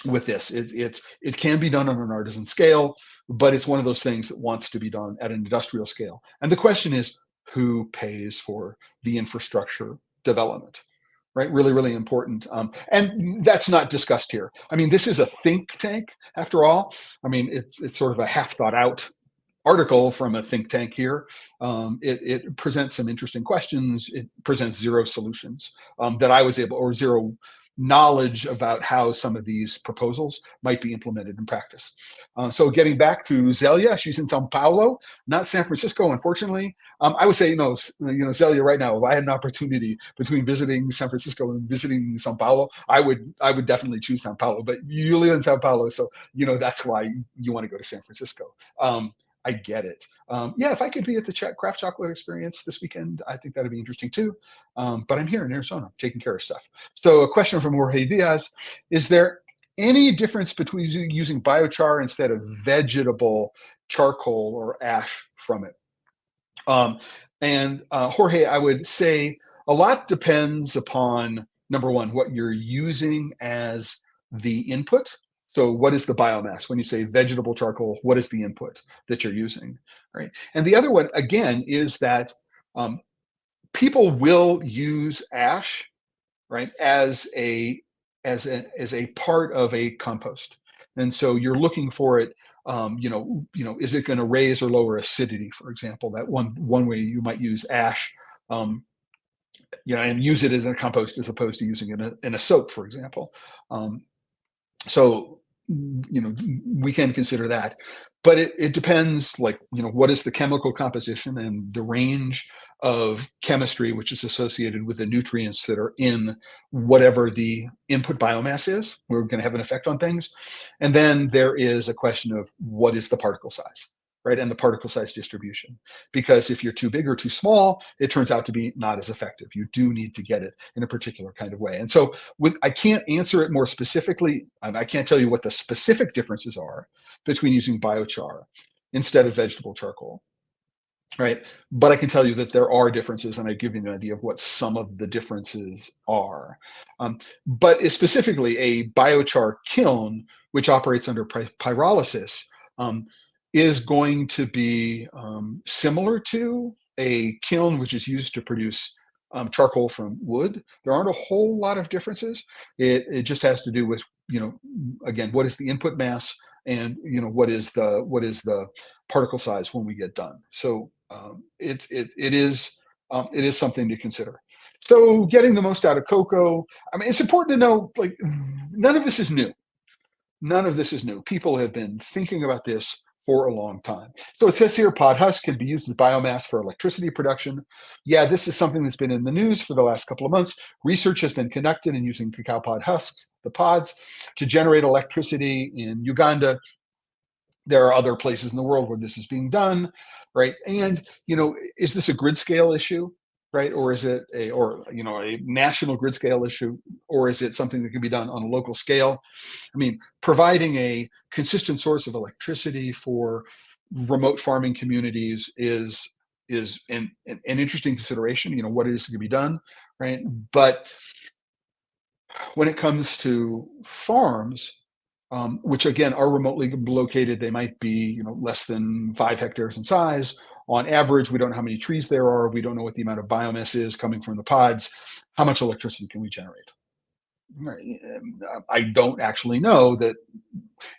With this, it can be done on an artisan scale, but it's one of those things that wants to be done at an industrial scale. And the question is, who pays for the infrastructure development? Right, really, really important. And that's not discussed here. This is a think tank, after all. It's sort of a half thought out article from a think tank here. It presents some interesting questions. It presents zero solutions that I was able, or zero knowledge about how some of these proposals might be implemented in practice. So getting back to Zelia, she's in Sao Paulo, not San Francisco, unfortunately. I would say, Zelia, right now, if I had an opportunity between visiting San Francisco and visiting Sao Paulo, I would definitely choose Sao Paulo. But you live in Sao Paulo, so that's why you want to go to San Francisco. I get it. Yeah, if I could be at the craft chocolate experience this weekend, I think that'd be interesting too. But I'm here in Arizona, taking care of stuff. So a question from Jorge Diaz: is there any difference between using biochar instead of vegetable charcoal or ash from it? Jorge, I would say a lot depends upon, number one, what you're using as the input. So what is the biomass? When you say vegetable charcoal, what is the input that you're using, right? And the other one, again, is that people will use ash, right, as a part of a compost. And so you're looking for it, is it going to raise or lower acidity, for example? That one way you might use ash, and use it as a compost as opposed to using it in a soap, for example. So we can consider that, but it depends, like, what is the chemical composition and the range of chemistry which is associated with the nutrients that are in whatever the input biomass is. We're going to have an effect on things. And then there is a question of what is the particle size, right? And the particle size distribution. Because if you're too big or too small, it turns out to be not as effective. You do need to get it in a particular kind of way. And so I can't answer it more specifically, and I can't tell you what the specific differences are between using biochar instead of vegetable charcoal, right? But I can tell you that there are differences, and I give you an idea of what some of the differences are. But specifically, a biochar kiln, which operates under pyrolysis, is going to be similar to a kiln which is used to produce charcoal from wood. There aren't a whole lot of differences. It just has to do with, again, what is the input mass, and what is the particle size when we get done. So it is something to consider. So getting the most out of cocoa. I mean, it's important to know, like, none of this is new. None of this is new. People have been thinking about this for a long time. So it says here, pod husk can be used as biomass for electricity production. Yeah, this is something that's been in the news for the last couple of months. Research has been conducted in using cacao pod husks, the pods, to generate electricity in Uganda. There are other places in the world where this is being done, right? And, is this a grid scale issue, right? Or is it a national grid scale issue? Or is it something that can be done on a local scale? I mean, providing a consistent source of electricity for remote farming communities is an interesting consideration. What it is that can be done, right? But when it comes to farms, which again are remotely located, they might be less than 5 hectares in size. On average, we don't know how many trees there are. We don't know what the amount of biomass is coming from the pods. How much electricity can we generate? I don't actually know that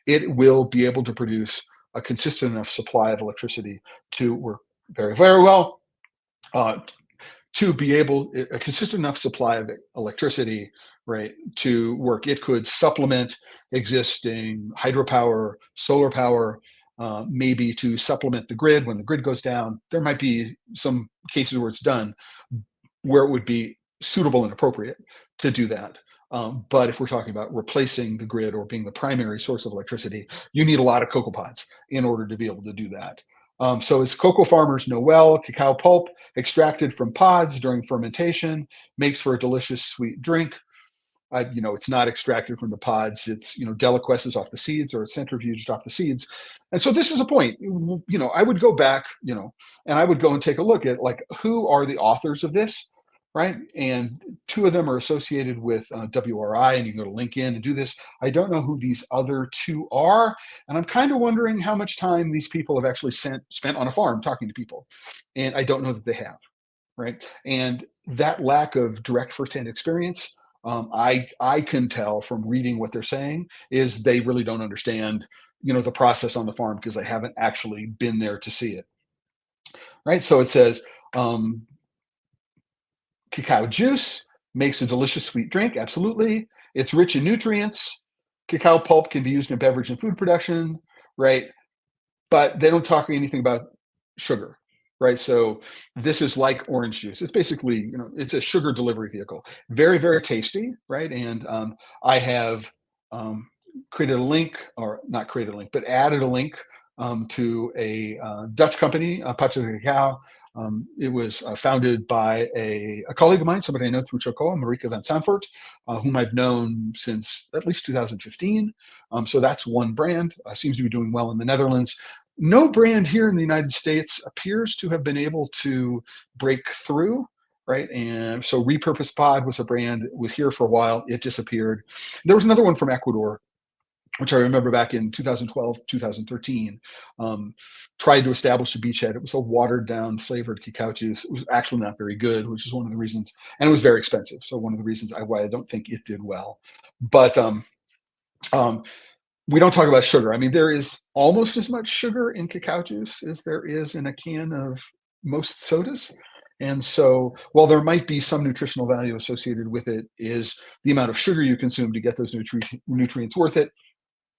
it will be able to produce a consistent enough supply of electricity to work very, very well. To be able, a consistent enough supply of electricity, right, to work. It could supplement existing hydropower, solar power, maybe to supplement the grid when the grid goes down. There might be some cases where it's done, where it would be suitable and appropriate to do that. But if we're talking about replacing the grid or being the primary source of electricity, you need a lot of cocoa pods in order to be able to do that. So as cocoa farmers know well, cacao pulp extracted from pods during fermentation makes for a delicious sweet drink. It's not extracted from the pods. It's, deliquesces off the seeds, or it's centrifuged off the seeds. And so this is a point, I would go back, and I would go and take a look at, like, who are the authors of this, right? And 2 of them are associated with WRI, and you can go to LinkedIn and do this. I don't know who these other 2 are. And I'm kind of wondering how much time these people have actually spent on a farm talking to people. And I don't know that they have, right? And that lack of direct firsthand experience, I can tell from reading what they're saying, is they really don't understand, the process on the farm, because they haven't actually been there to see it, right? So it says, cacao juice makes a delicious sweet drink, absolutely. It's rich in nutrients. Cacao pulp can be used in beverage and food production, right? But they don't talk anything about sugar, right? So this is like orange juice. It's basically, it's a sugar delivery vehicle. Very, very tasty, right? And I have created a link, or not created a link, but added a link to a Dutch company, PodSaveChocolate. It was founded by a colleague of mine, somebody I know through Chocoa, Marika van Sanfort, whom I've known since at least 2015. So that's one brand, seems to be doing well in the Netherlands. No brand here in the United States appears to have been able to break through, right? And so Repurposed Pod was a brand that was here for a while. It disappeared. There was another one from Ecuador, which I remember back in 2012, 2013, tried to establish a beachhead. It was a watered down flavored cacao juice. It was actually not very good, which is one of the reasons, and it was very expensive. So one of the reasons why I don't think it did well. But we don't talk about sugar. I mean, there is almost as much sugar in cacao juice as there is in a can of most sodas. And so while there might be some nutritional value associated with it, is the amount of sugar you consume to get those nutrients worth it,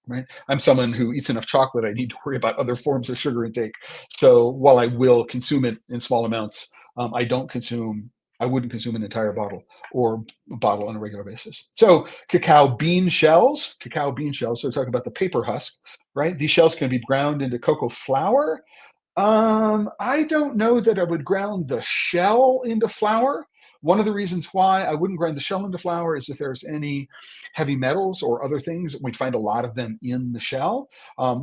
right? I'm someone who eats enough chocolate. I need to worry about other forms of sugar intake. So while I will consume it in small amounts, I wouldn't consume an entire bottle or a bottle on a regular basis. So cacao bean shells, so we're talking about the paper husk, right? These shells can be ground into cocoa flour. I don't know that I would ground the shell into flour. One of the reasons why I wouldn't grind the shell into flour is if there's any heavy metals or other things, we'd find a lot of them in the shell.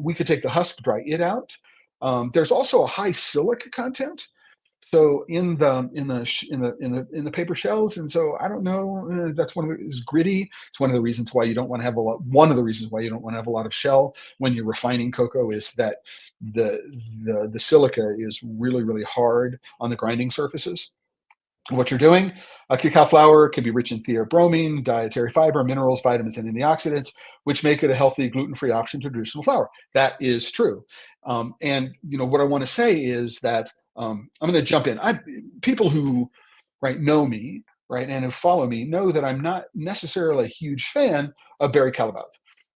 We could take the husk, dry it out. There's also a high silica content. So in the paper shells, and so I don't know. That's it's gritty. It's one of the reasons why you don't want to have a lot. One of the reasons why you don't want to have a lot of shell when you're refining cocoa is that the silica is really hard on the grinding surfaces. What you're doing, cacao flour can be rich in theobromine, dietary fiber, minerals, vitamins, and antioxidants, which make it a healthy gluten-free option to traditional flour. That is true. And what I want to say is that I'm going to jump in. People who know me, right, and who follow me know that I'm not necessarily a huge fan of Barry Callebaut.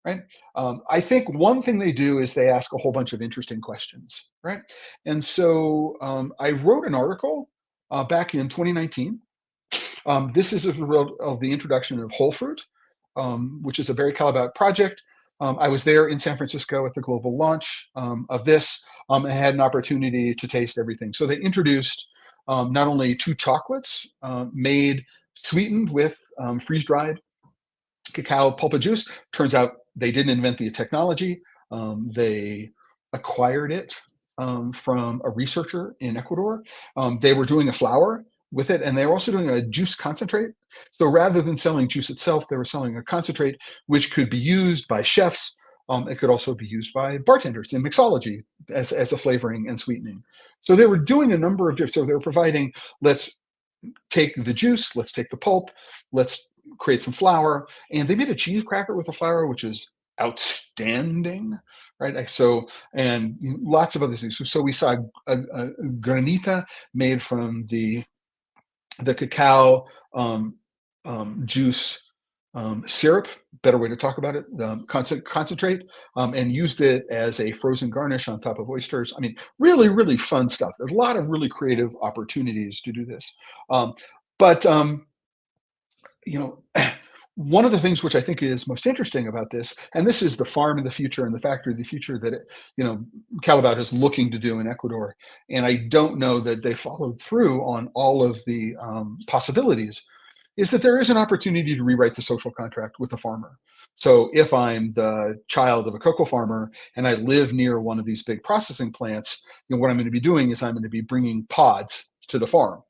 Right. I think one thing they do is they ask a whole bunch of interesting questions. Right. And so I wrote an article back in 2019. This is a result of the introduction of Whole Fruit, which is a Barry Callebaut project. I was there in San Francisco at the global launch of this. I had an opportunity to taste everything. So they introduced not only two chocolates made sweetened with freeze-dried cacao pulpa juice. Turns out they didn't invent the technology. They acquired it from a researcher in Ecuador. They were doing a flour with it, and they were also doing a juice concentrate. So rather than selling juice itself, they were selling a concentrate which could be used by chefs. It could also be used by bartenders in mixology as a flavoring and sweetening. So they were doing a number of different, so they were providing, let's take the juice, let's take the pulp, let's create some flour. And they made a cheese cracker with the flour, which is outstanding, right? So, and lots of other things. So we saw a granita made from the cacao juice syrup, better way to talk about it, concentrate, and used it as a frozen garnish on top of oysters. I mean, really fun stuff. There's a lot of really creative opportunities to do this. But one of the things which I think is most interesting about this, and this is the farm of the future and the factory of the future that Callebaut is looking to do in Ecuador, and I don't know that they followed through on all of the possibilities, is that there is an opportunity to rewrite the social contract with the farmer. So if I'm the child of a cocoa farmer and I live near one of these big processing plants, what I'm going to be doing is I'm going to be bringing pods to the farm,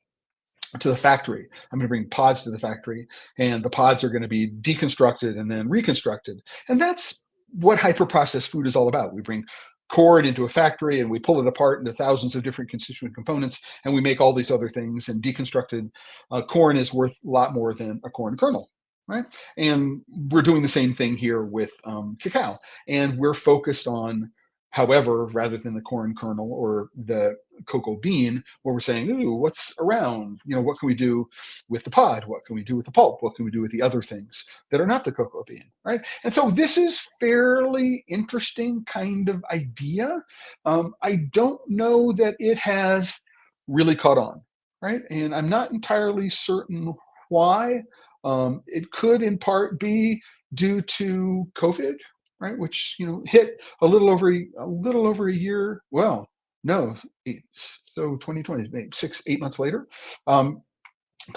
to the factory. I'm going to bring pods to the factory, and the pods are going to be deconstructed and then reconstructed. And that's what hyper-processed food is all about. We bring corn into a factory and we pull it apart into thousands of different constituent components, and we make all these other things. And deconstructed corn is worth a lot more than a corn kernel, right? And we're doing the same thing here with cacao. And we're focused on, however, rather than the corn kernel or the cocoa bean, where we're saying, ooh, what's around? What can we do with the pod? What can we do with the pulp? What can we do with the other things that are not the cocoa bean, right? And so this is fairly interesting kind of idea. I don't know that it has really caught on, right? And I'm not entirely certain why. It could in part be due to COVID, right? Which hit a little over a year. Well, no, so 2020, maybe 6, 8 months later. So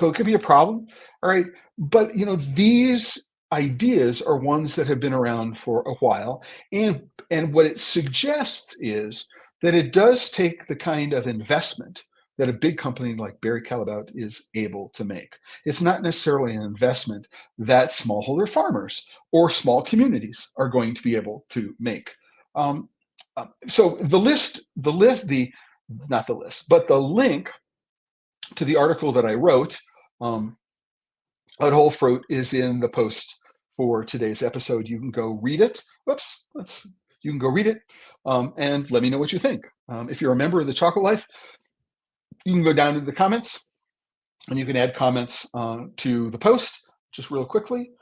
it could be a problem, all right? But these ideas are ones that have been around for a while, and what it suggests is that it does take the kind of investment that a big company like Barry Callebaut is able to make. It's not necessarily an investment that smallholder farmers or small communities are going to be able to make. So not the list, but the link to the article that I wrote at Whole Fruit is in the post for today's episode. You can go read it. You can go read it and let me know what you think. If you're a member of the Chocolate Life, you can go down to the comments and you can add comments to the post just real quickly.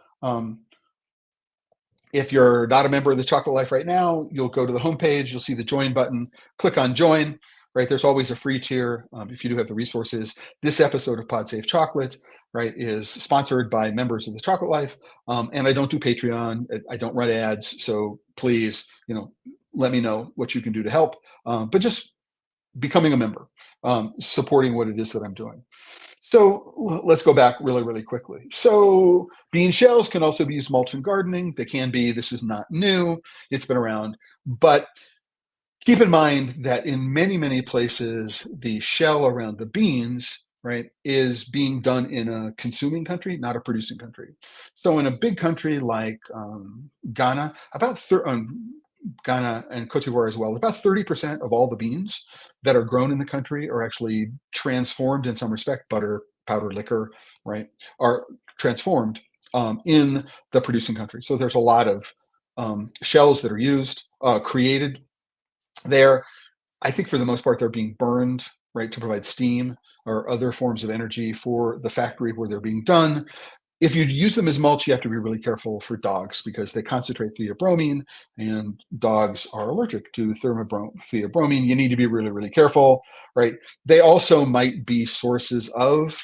If you're not a member of the Chocolate Life right now, you'll go to the homepage, you'll see the join button, click on join, right? There's always a free tier if you do have the resources. This episode of Pod Save Chocolate, right, is sponsored by members of the Chocolate Life. And I don't do Patreon. I don't run ads. So please, let me know what you can do to help. But just becoming a member, supporting what it is that I'm doing. So let's go back really, really quickly. So bean shells can also be used mulch and gardening. They can be. This is not new. It's been around. But keep in mind that in many, many places, the shell around the beans, right, is being done in a consuming country, not a producing country. So in a big country like Ghana, Ghana and Cote d'Ivoire as well, about 30% of all the beans that are grown in the country are actually transformed in some respect, butter, powdered liquor, right, are transformed in the producing country. So there's a lot of shells that are used, created there. I think for the most part, they're being burned, right, to provide steam or other forms of energy for the factory where they're being done. If you use them as mulch, you have to be really careful for dogs because they concentrate theobromine, and dogs are allergic to theobromine. You need to be really, really careful, right? They also might be sources of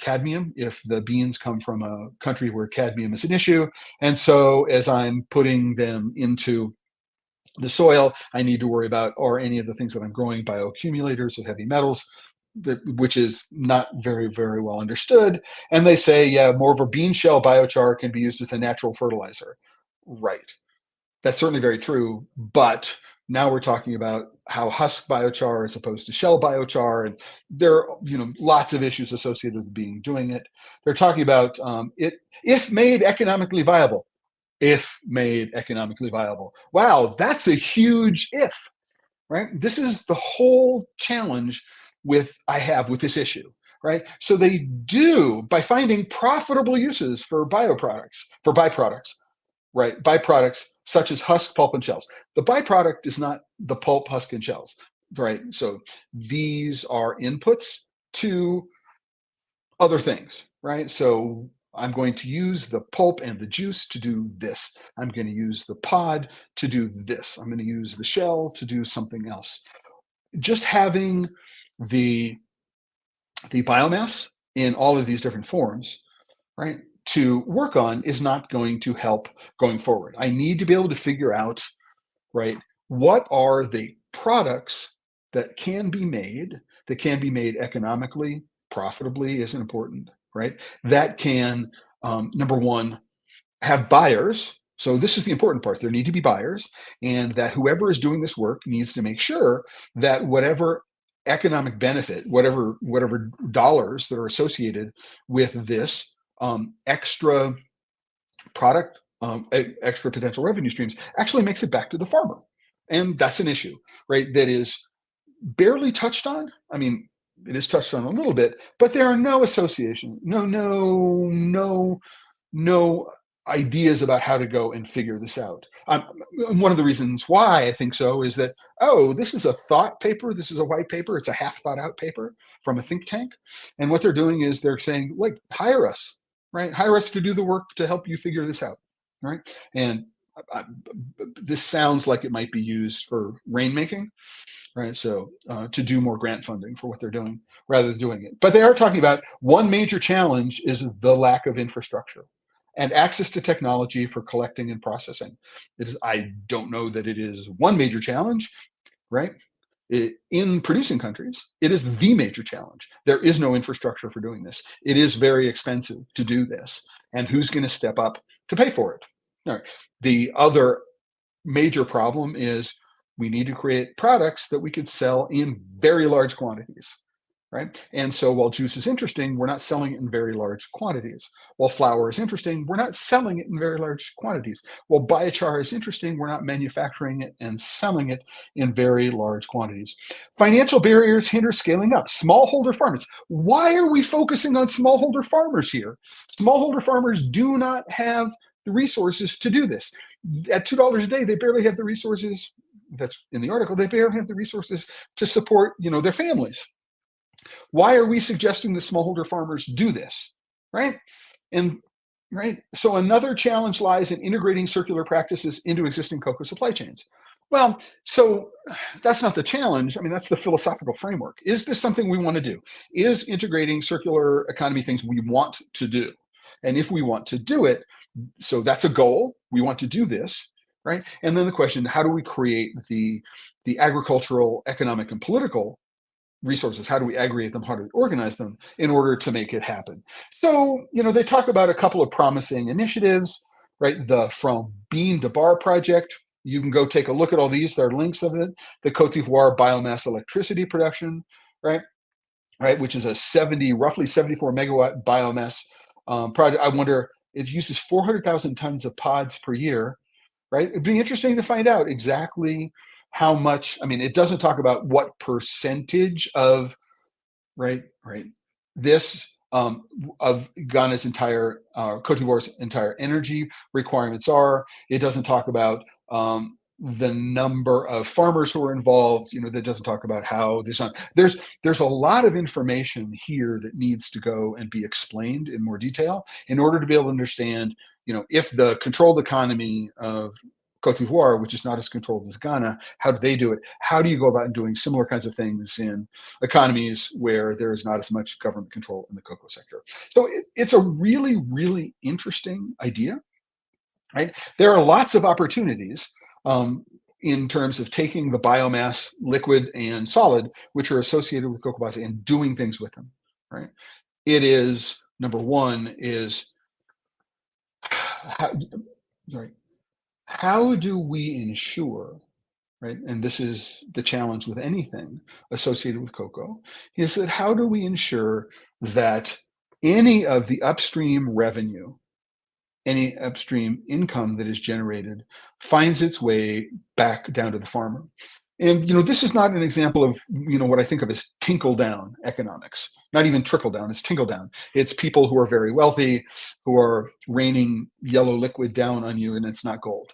cadmium if the beans come from a country where cadmium is an issue. And so as I'm putting them into the soil, I need to worry about are any of the things that I'm growing bioaccumulators of heavy metals, which is not very, very well understood. And they say, yeah, more of a bean shell biochar can be used as a natural fertilizer. Right. That's certainly very true. But now we're talking about how husk biochar as opposed to shell biochar. And there are lots of issues associated with doing it. They're talking about it if made economically viable. If made economically viable. Wow, that's a huge if, right? This is the whole challenge I have with this issue, right? So they do, by finding profitable uses for byproducts, right? Byproducts such as husk, pulp, and shells. The byproduct is not the pulp, husk, and shells, right? So these are inputs to other things, right? So I'm going to use the pulp and the juice to do this. I'm going to use the pod to do this. I'm going to use the shell to do something else. Just having the biomass in all of these different forms, right, to work on is not going to help going forward. I need to be able to figure out, right, what are the products that can be made economically, profitably isn't important, right? That can, number one, have buyers. So this is the important part. There need to be buyers, and that whoever is doing this work needs to make sure that whatever economic benefit, whatever dollars that are associated with this extra product, extra potential revenue streams, actually makes it back to the farmer. And that's an issue, right? That is barely touched on. I mean, it is touched on a little bit, but there are no association, no ideas about how to go and figure this out. one of the reasons why I think so is that, oh, this is a thought paper. This is a white paper. It's a half thought out paper from a think tank. And what they're doing is they're saying, like, hire us, right? Hire us to do the work to help you figure this out, right? And I, this sounds like it might be used for rainmaking, right? So to do more grant funding for what they're doing rather than doing it. But they are talking about one major challenge is the lack of infrastructure and access to technology for collecting and processing. I don't know that it is one major challenge, right? In producing countries, it is the major challenge. There is no infrastructure for doing this. It is very expensive to do this. And who's going to step up to pay for it? All right. The other major problem is we need to create products that we could sell in very large quantities, right? And so while juice is interesting, we're not selling it in very large quantities. While flour is interesting, we're not selling it in very large quantities. While biochar is interesting, we're not manufacturing it and selling it in very large quantities. Financial barriers hinder scaling up. Smallholder farmers. Why are we focusing on smallholder farmers here? Smallholder farmers do not have the resources to do this. At $2 a day, they barely have the resources. That's in the article. They barely have the resources to support, their families. Why are we suggesting that smallholder farmers do this, right? So another challenge lies in integrating circular practices into existing cocoa supply chains. Well, so that's not the challenge. I mean, that's the philosophical framework. Is this something we want to do? Is integrating circular economy things we want to do? And if we want to do it, so that's a goal. We want to do this, right? And then the question, how do we create the agricultural, economic, and political resources? How do we aggregate them? How do we organize them in order to make it happen? So, they talk about a couple of promising initiatives, right? The From Bean to Bar project. You can go take a look at all these. There are links of it. The Cote d'Ivoire biomass electricity production, right? Which is a roughly 74 megawatt biomass project. I wonder, it uses 400,000 tons of pods per year, right? It'd be interesting to find out exactly how much. I mean, it doesn't talk about what percentage of this of Ghana's entire Cote d'Ivoire's entire energy requirements are. It doesn't talk about the number of farmers who are involved. That doesn't talk about how this on. There's a lot of information here that needs to go and be explained in more detail in order to be able to understand, if the controlled economy of Cote d'Ivoire, which is not as controlled as Ghana, how do they do it? How do you go about doing similar kinds of things in economies where there is not as much government control in the cocoa sector? So it's a really, really interesting idea, right? There are lots of opportunities in terms of taking the biomass, liquid and solid, which are associated with cocoa pods, and doing things with them, right? It is, number one is, how do we ensure, right? And this is the challenge with anything associated with cocoa, is that how do we ensure that any of the upstream revenue, any upstream income that is generated finds its way back down to the farmer? And this is not an example of what I think of as tinkle down economics. Not even trickle down, it's tinkle down. It's people who are very wealthy who are raining yellow liquid down on you, and it's not gold.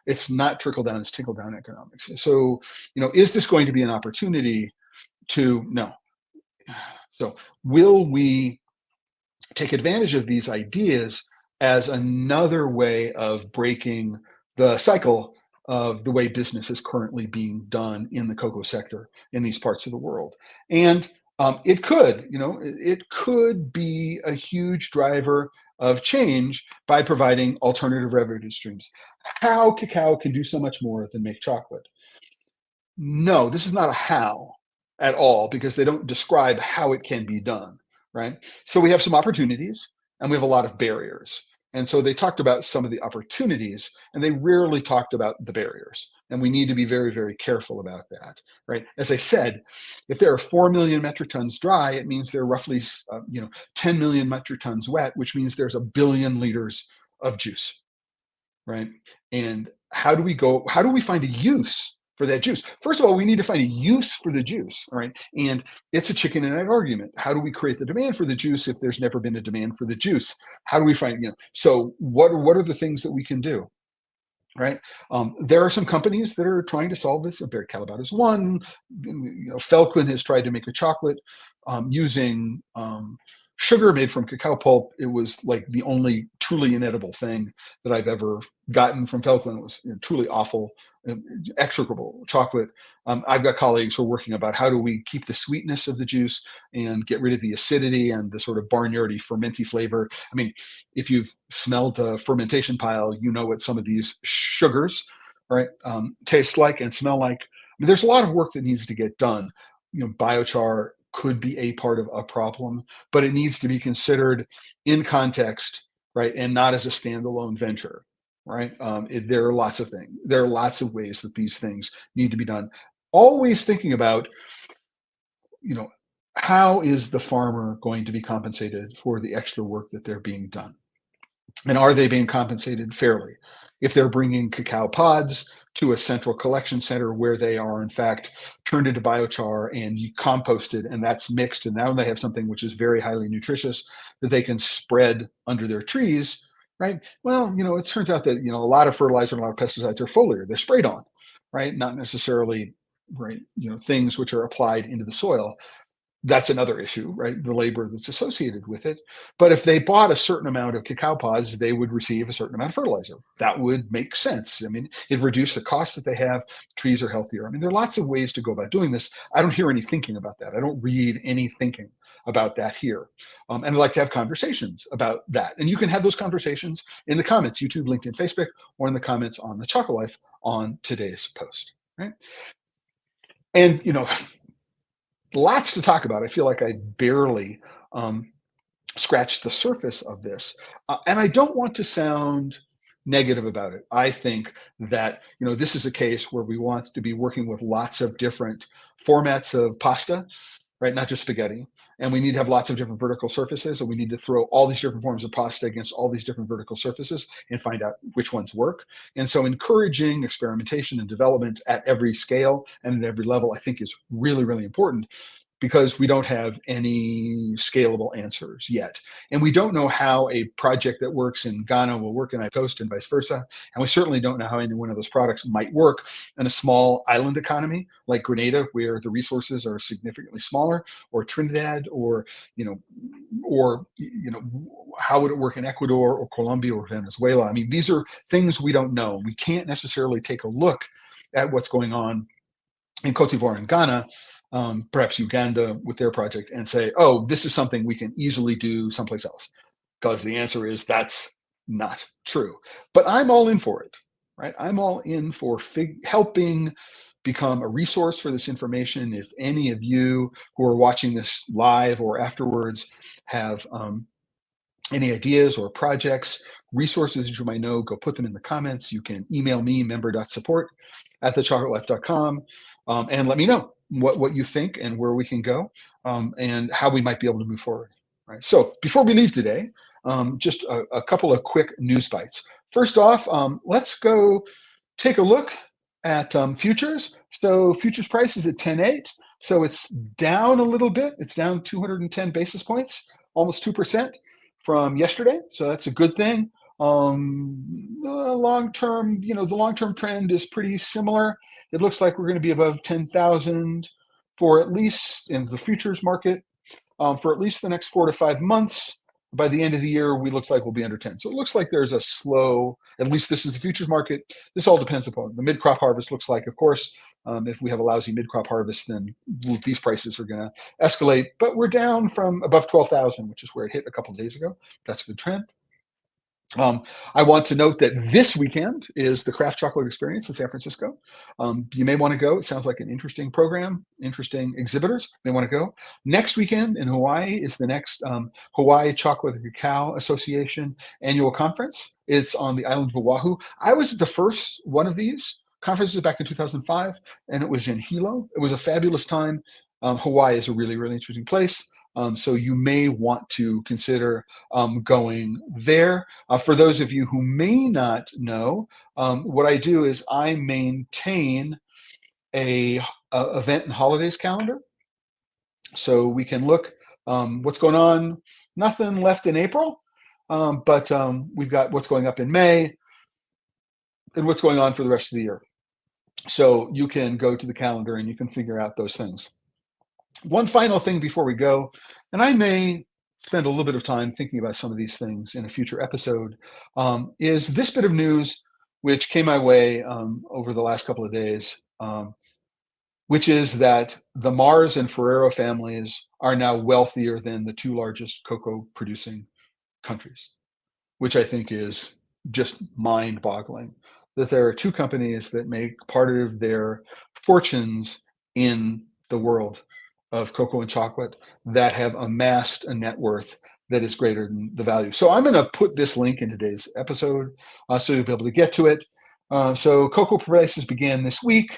It's not trickle down, it's tinkle down economics. So, is this going to be an opportunity to? No. So will we take advantage of these ideas as another way of breaking the cycle of the way business is currently being done in the cocoa sector in these parts of the world? And it could be a huge driver of change by providing alternative revenue streams. How cacao can do so much more than make chocolate? No, this is not a how at all, because they don't describe how it can be done, right? So we have some opportunities and we have a lot of barriers. And so they talked about some of the opportunities and they rarely talked about the barriers. And we need to be very, very careful about that, right? As I said, if there are 4 million metric tons dry, it means there are roughly 10 million metric tons wet, which means there's 1 billion liters of juice, right? And how do we find a use for that juice? First of all, we need to find a use for the juice, all right? And it's a chicken and egg argument. How do we create the demand for the juice if there's never been a demand for the juice? How do we find, so what are the things that we can do? right? There are some companies that are trying to solve this. Callebaut is one. Felklin has tried to make a chocolate using sugar made from cacao pulp. It was like the only truly inedible thing that I've ever gotten from Felklin. It was truly awful, execrable chocolate. I've got colleagues who are working about how do we keep the sweetness of the juice and get rid of the acidity and the sort of barnyardy, fermenty flavor. I mean, if you've smelled a fermentation pile, you know what some of these sugars, right, taste like and smell like. I mean, there's a lot of work that needs to get done. Biochar could be a part of a problem, but it needs to be considered in context, right, and not as a standalone venture, right? There are lots of things. There are lots of ways that these things need to be done. Always thinking about, you know, how is the farmer going to be compensated for the extra work that they're being done? And are they being compensated fairly? If they're bringing cacao pods to a central collection center where they are in fact turned into biochar and composted, and that's mixed, and now they have something which is very highly nutritious that they can spread under their trees, right? Well, it turns out that a lot of fertilizer and a lot of pesticides are foliar. They're sprayed on, right? Not necessarily, right, things which are applied into the soil. That's another issue, right? The labor that's associated with it. But if they bought a certain amount of cacao pods, they would receive a certain amount of fertilizer. That would make sense. I mean, it'd reduce the cost that they have. Trees are healthier. I mean, there are lots of ways to go about doing this. I don't hear any thinking about that. I don't read any thinking about that here. And I'd like to have conversations about that. And you can have those conversations in the comments, YouTube, LinkedIn, Facebook, or in the comments on The Chocolate Life on today's post, right? And, lots to talk about. I feel like I barely scratched the surface of this. And I don't want to sound negative about it. I think that, this is a case where we want to be working with lots of different formats of pasta, right? Not just spaghetti. And we need to have lots of different vertical surfaces. And we need to throw all these different forms of pasta against all these different vertical surfaces and find out which ones work. And so encouraging experimentation and development at every scale and at every level, I think is really, really important, because we don't have any scalable answers yet. And we don't know how a project that works in Ghana will work in Ivory Coast and vice versa. And we certainly don't know how any one of those products might work in a small island economy like Grenada, where the resources are significantly smaller, or Trinidad, or how would it work in Ecuador or Colombia or Venezuela? I mean, these are things we don't know. We can't necessarily take a look at what's going on in Cote d'Ivoire and Ghana, perhaps Uganda with their project, and say, oh, this is something we can easily do someplace else. Because the answer is that's not true. But I'm all in for it, right? I'm all in for helping become a resource for this information. If any of you who are watching this live or afterwards have any ideas or projects, resources that you might know, go put them in the comments. You can email me, member.support@thechocolateLife.com, and let me know what you think and where we can go, and how we might be able to move forward. Right. So before we leave today, just a couple of quick news bites. First off, let's go take a look at futures. So futures price is at 10.8. So it's down a little bit. It's down 210 basis points, almost 2% from yesterday. So that's a good thing. The long-term trend is pretty similar. It looks like we're going to be above 10,000 for at least in the futures market, for at least the next 4 to 5 months. By the end of the year, looks like we'll be under 10. So it looks like there's a slow, at least this is the futures market. This all depends upon the mid-crop harvest. Looks like, of course, if we have a lousy mid-crop harvest, then these prices are going to escalate. But we're down from above 12,000, which is where it hit a couple of days ago. That's a good trend. I want to note that this weekend is the Craft Chocolate Experience in San Francisco. You may want to go. It sounds like an interesting program, interesting exhibitors. You may want to go. Next weekend in Hawaii is the next Hawaii Chocolate and Cacao Association annual conference. It's on the island of Oahu. I was at the first one of these conferences back in 2005, and it was in Hilo. It was a fabulous time. Hawaii is a really, really interesting place. So you may want to consider going there. For those of you who may not know, what I do is I maintain a event and holidays calendar. So we can look what's going on. Nothing left in April, but we've got what's going up in May, and what's going on for the rest of the year. So you can go to the calendar and you can figure out those things. One final thing before we go, and I may spend a little bit of time thinking about some of these things in a future episode, is this bit of news which came my way over the last couple of days, which is that the Mars and Ferrero families are now wealthier than the two largest cocoa producing countries, which I think is just mind boggling. That there are two companies that make part of their fortunes in the world of cocoa and chocolate that have amassed a net worth that is greater than the value. So I'm going to put this link in today's episode so you'll be able to get to it. So cocoa prices began this week,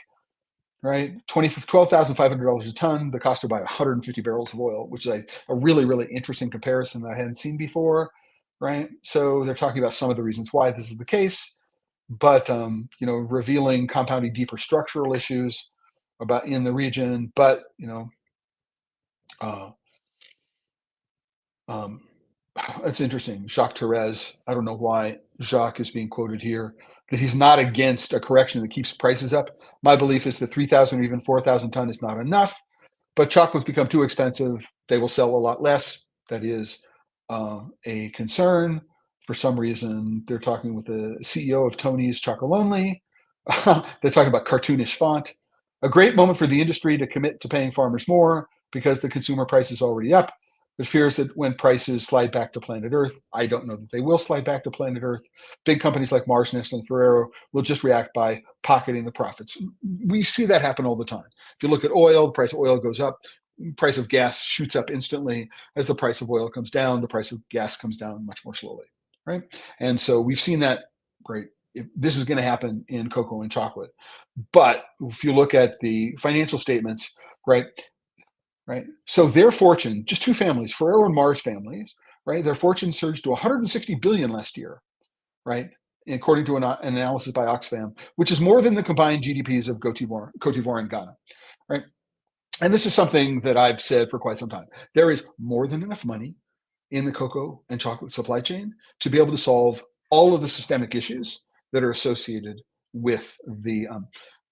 right? $12,500 a ton. The cost of about 150 barrels of oil, which is a really, really interesting comparison that I hadn't seen before, right? So they're talking about some of the reasons why this is the case, but revealing compounding deeper structural issues about in the region. But it's interesting. Jacques Therese, I don't know why Jacques is being quoted here, that he's not against a correction that keeps prices up. My belief is that 3,000 or even 4,000 ton is not enough, but chocolates become too expensive. They will sell a lot less. That is a concern. For some reason, they're talking with the CEO of Tony's Chocolonely. They're talking about cartoonish font. A great moment for the industry to commit to paying farmers more because the consumer price is already up. It fears that when prices slide back to planet Earth, I don't know that they will slide back to planet Earth. Big companies like Mars, Nestle, and Ferrero will just react by pocketing the profits. We see that happen all the time. If you look at oil, the price of oil goes up, price of gas shoots up instantly. As the price of oil comes down, the price of gas comes down much more slowly, right? And so we've seen that. Great. This is going to happen in cocoa and chocolate. But if you look at the financial statements, right? So their fortune, just two families, Ferrero and Mars families, right? Their fortune surged to 160 billion last year, right? According to an analysis by Oxfam, which is more than the combined GDPs of Cote d'Ivoire and Ghana, right? And this is something that I've said for quite some time. There is more than enough money in the cocoa and chocolate supply chain to be able to solve all of the systemic issues that are associated with the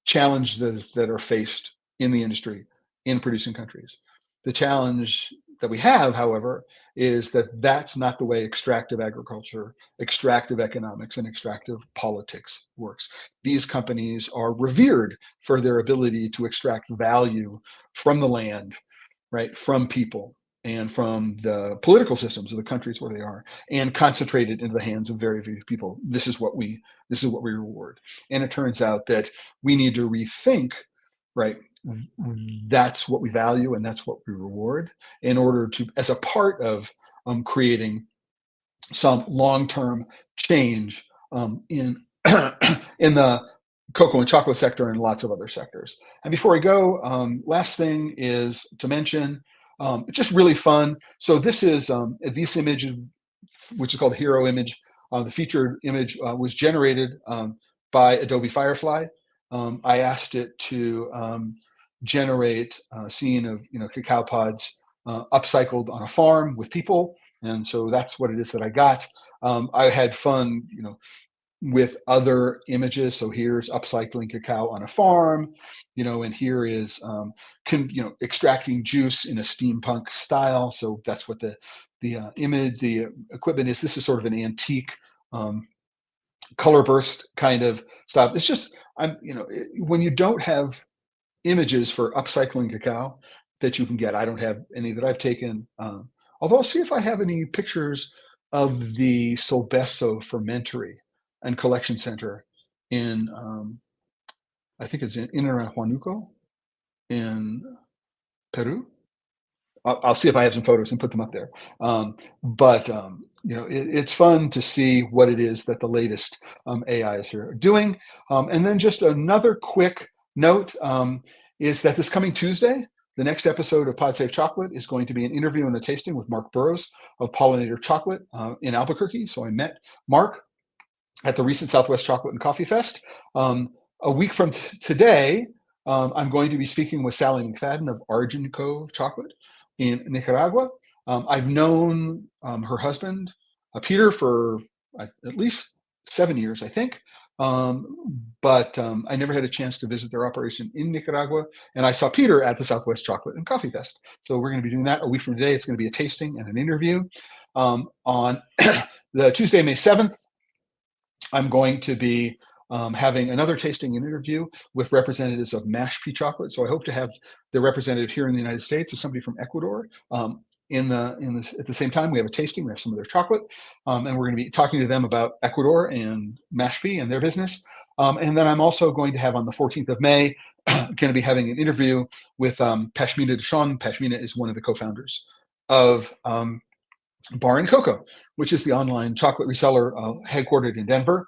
challenges that are faced in the industry in producing countries. The challenge that we have, however, is that that's not the way extractive agriculture, extractive economics, and extractive politics works. These companies are revered for their ability to extract value from the land, right, from people, and from the political systems of the countries where they are, and concentrate it into the hands of very few people. This is what we reward. And it turns out that we need to rethink, right? That's what we value and that's what we reward in order to, as a part of creating some long-term change in in the cocoa and chocolate sector and lots of other sectors. And before we go, last thing is to mention, it's just really fun. So this is this image, which is called Hero Image. The featured image was generated by Adobe Firefly. I asked it to generate a scene of cacao pods upcycled on a farm with people, and so that's what it is that I got. I had fun, with other images. So here's upcycling cacao on a farm, and here is extracting juice in a steampunk style. So that's what the image, the equipment is. This is sort of an antique color burst kind of stuff. It's just when you don't have images for upcycling cacao that you can get, I don't have any that I've taken. Although I'll see if I have any pictures of the Solbeso Fermentory and Collection Center in, I think it's in and around Huánuco in Peru. I'll see if I have some photos and put them up there. But it's fun to see what it is that the latest AIs are doing. And then just another quick note is that this coming Tuesday, the next episode of Pod Save Chocolate is going to be an interview and a tasting with Mark Burrows of Pollinator Chocolate in Albuquerque. So I met Mark at the recent Southwest Chocolate and Coffee Fest. A week from today, I'm going to be speaking with Sally McFadden of Argent Cove Chocolate in Nicaragua. I've known her husband, Peter, for at least 7 years, I think. but I never had a chance to visit their operation in Nicaragua. And I saw Peter at the Southwest Chocolate and Coffee Fest. So we're going to be doing that a week from today. It's going to be a tasting and an interview. On the Tuesday, May 7th, I'm going to be having another tasting and interview with representatives of Mashpee Chocolate. So I hope to have the representative here in the United States, or somebody from Ecuador. At the same time, we have a tasting. We have some of their chocolate, and we're going to be talking to them about Ecuador and Mashpee and their business. And then I'm also going to have on the 14th of May, going to be having an interview with Pashmina Deshon. Pashmina is one of the co-founders of Bar and Cocoa, which is the online chocolate reseller headquartered in Denver.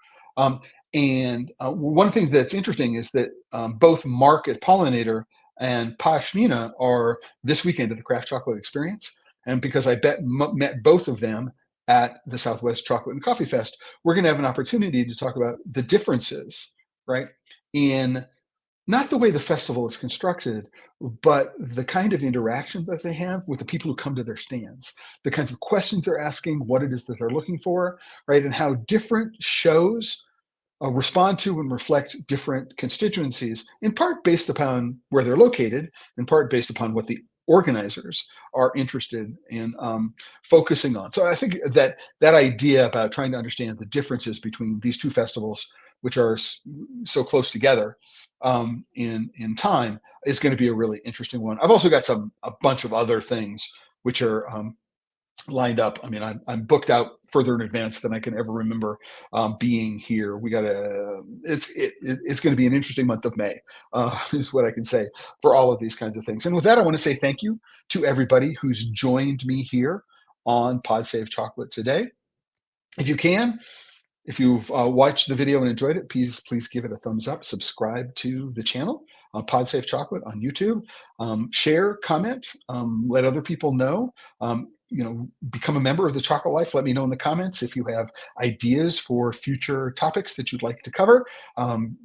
And one thing that's interesting is that both Mark at Pollinator and Pashmina are this weekend at the Craft Chocolate Experience. And because I met both of them at the Southwest Chocolate and Coffee Fest, we're going to have an opportunity to talk about the differences, right, in not the way the festival is constructed, but the kind of interaction that they have with the people who come to their stands, the kinds of questions they're asking, what it is that they're looking for, right, and how different shows respond to and reflect different constituencies, in part based upon where they're located, in part based upon what the organizers are interested in focusing on. So I think that idea about trying to understand the differences between these two festivals, which are so close together in time, is going to be a really interesting one. I've also got a bunch of other things which are lined up. I mean, I'm booked out further in advance than I can ever remember being here. It's going to be an interesting month of May, is what I can say for all of these kinds of things. And with that, I want to say thank you to everybody who's joined me here on Pod Save Chocolate today. If you can, if you've watched the video and enjoyed it, please give it a thumbs up. Subscribe to the channel, Pod Save Chocolate on YouTube. Share, comment, let other people know. Become a member of the Chocolate Life. Let me know in the comments if you have ideas for future topics that you'd like to cover,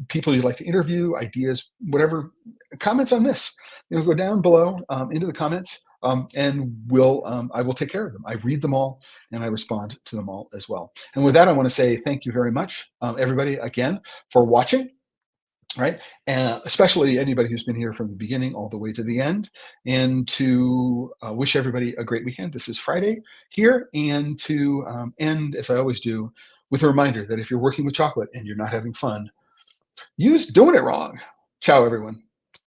people you'd like to interview, ideas, whatever. Comments on this, go down below into the comments, and I will take care of them. I read them all and I respond to them all as well. And with that, I want to say thank you very much, everybody, again, for watching. Right, and especially anybody who's been here from the beginning all the way to the end, and to wish everybody a great weekend. This is Friday here, and to end, as I always do, with a reminder that if you're working with chocolate and you're not having fun, use doing it wrong. Ciao, everyone.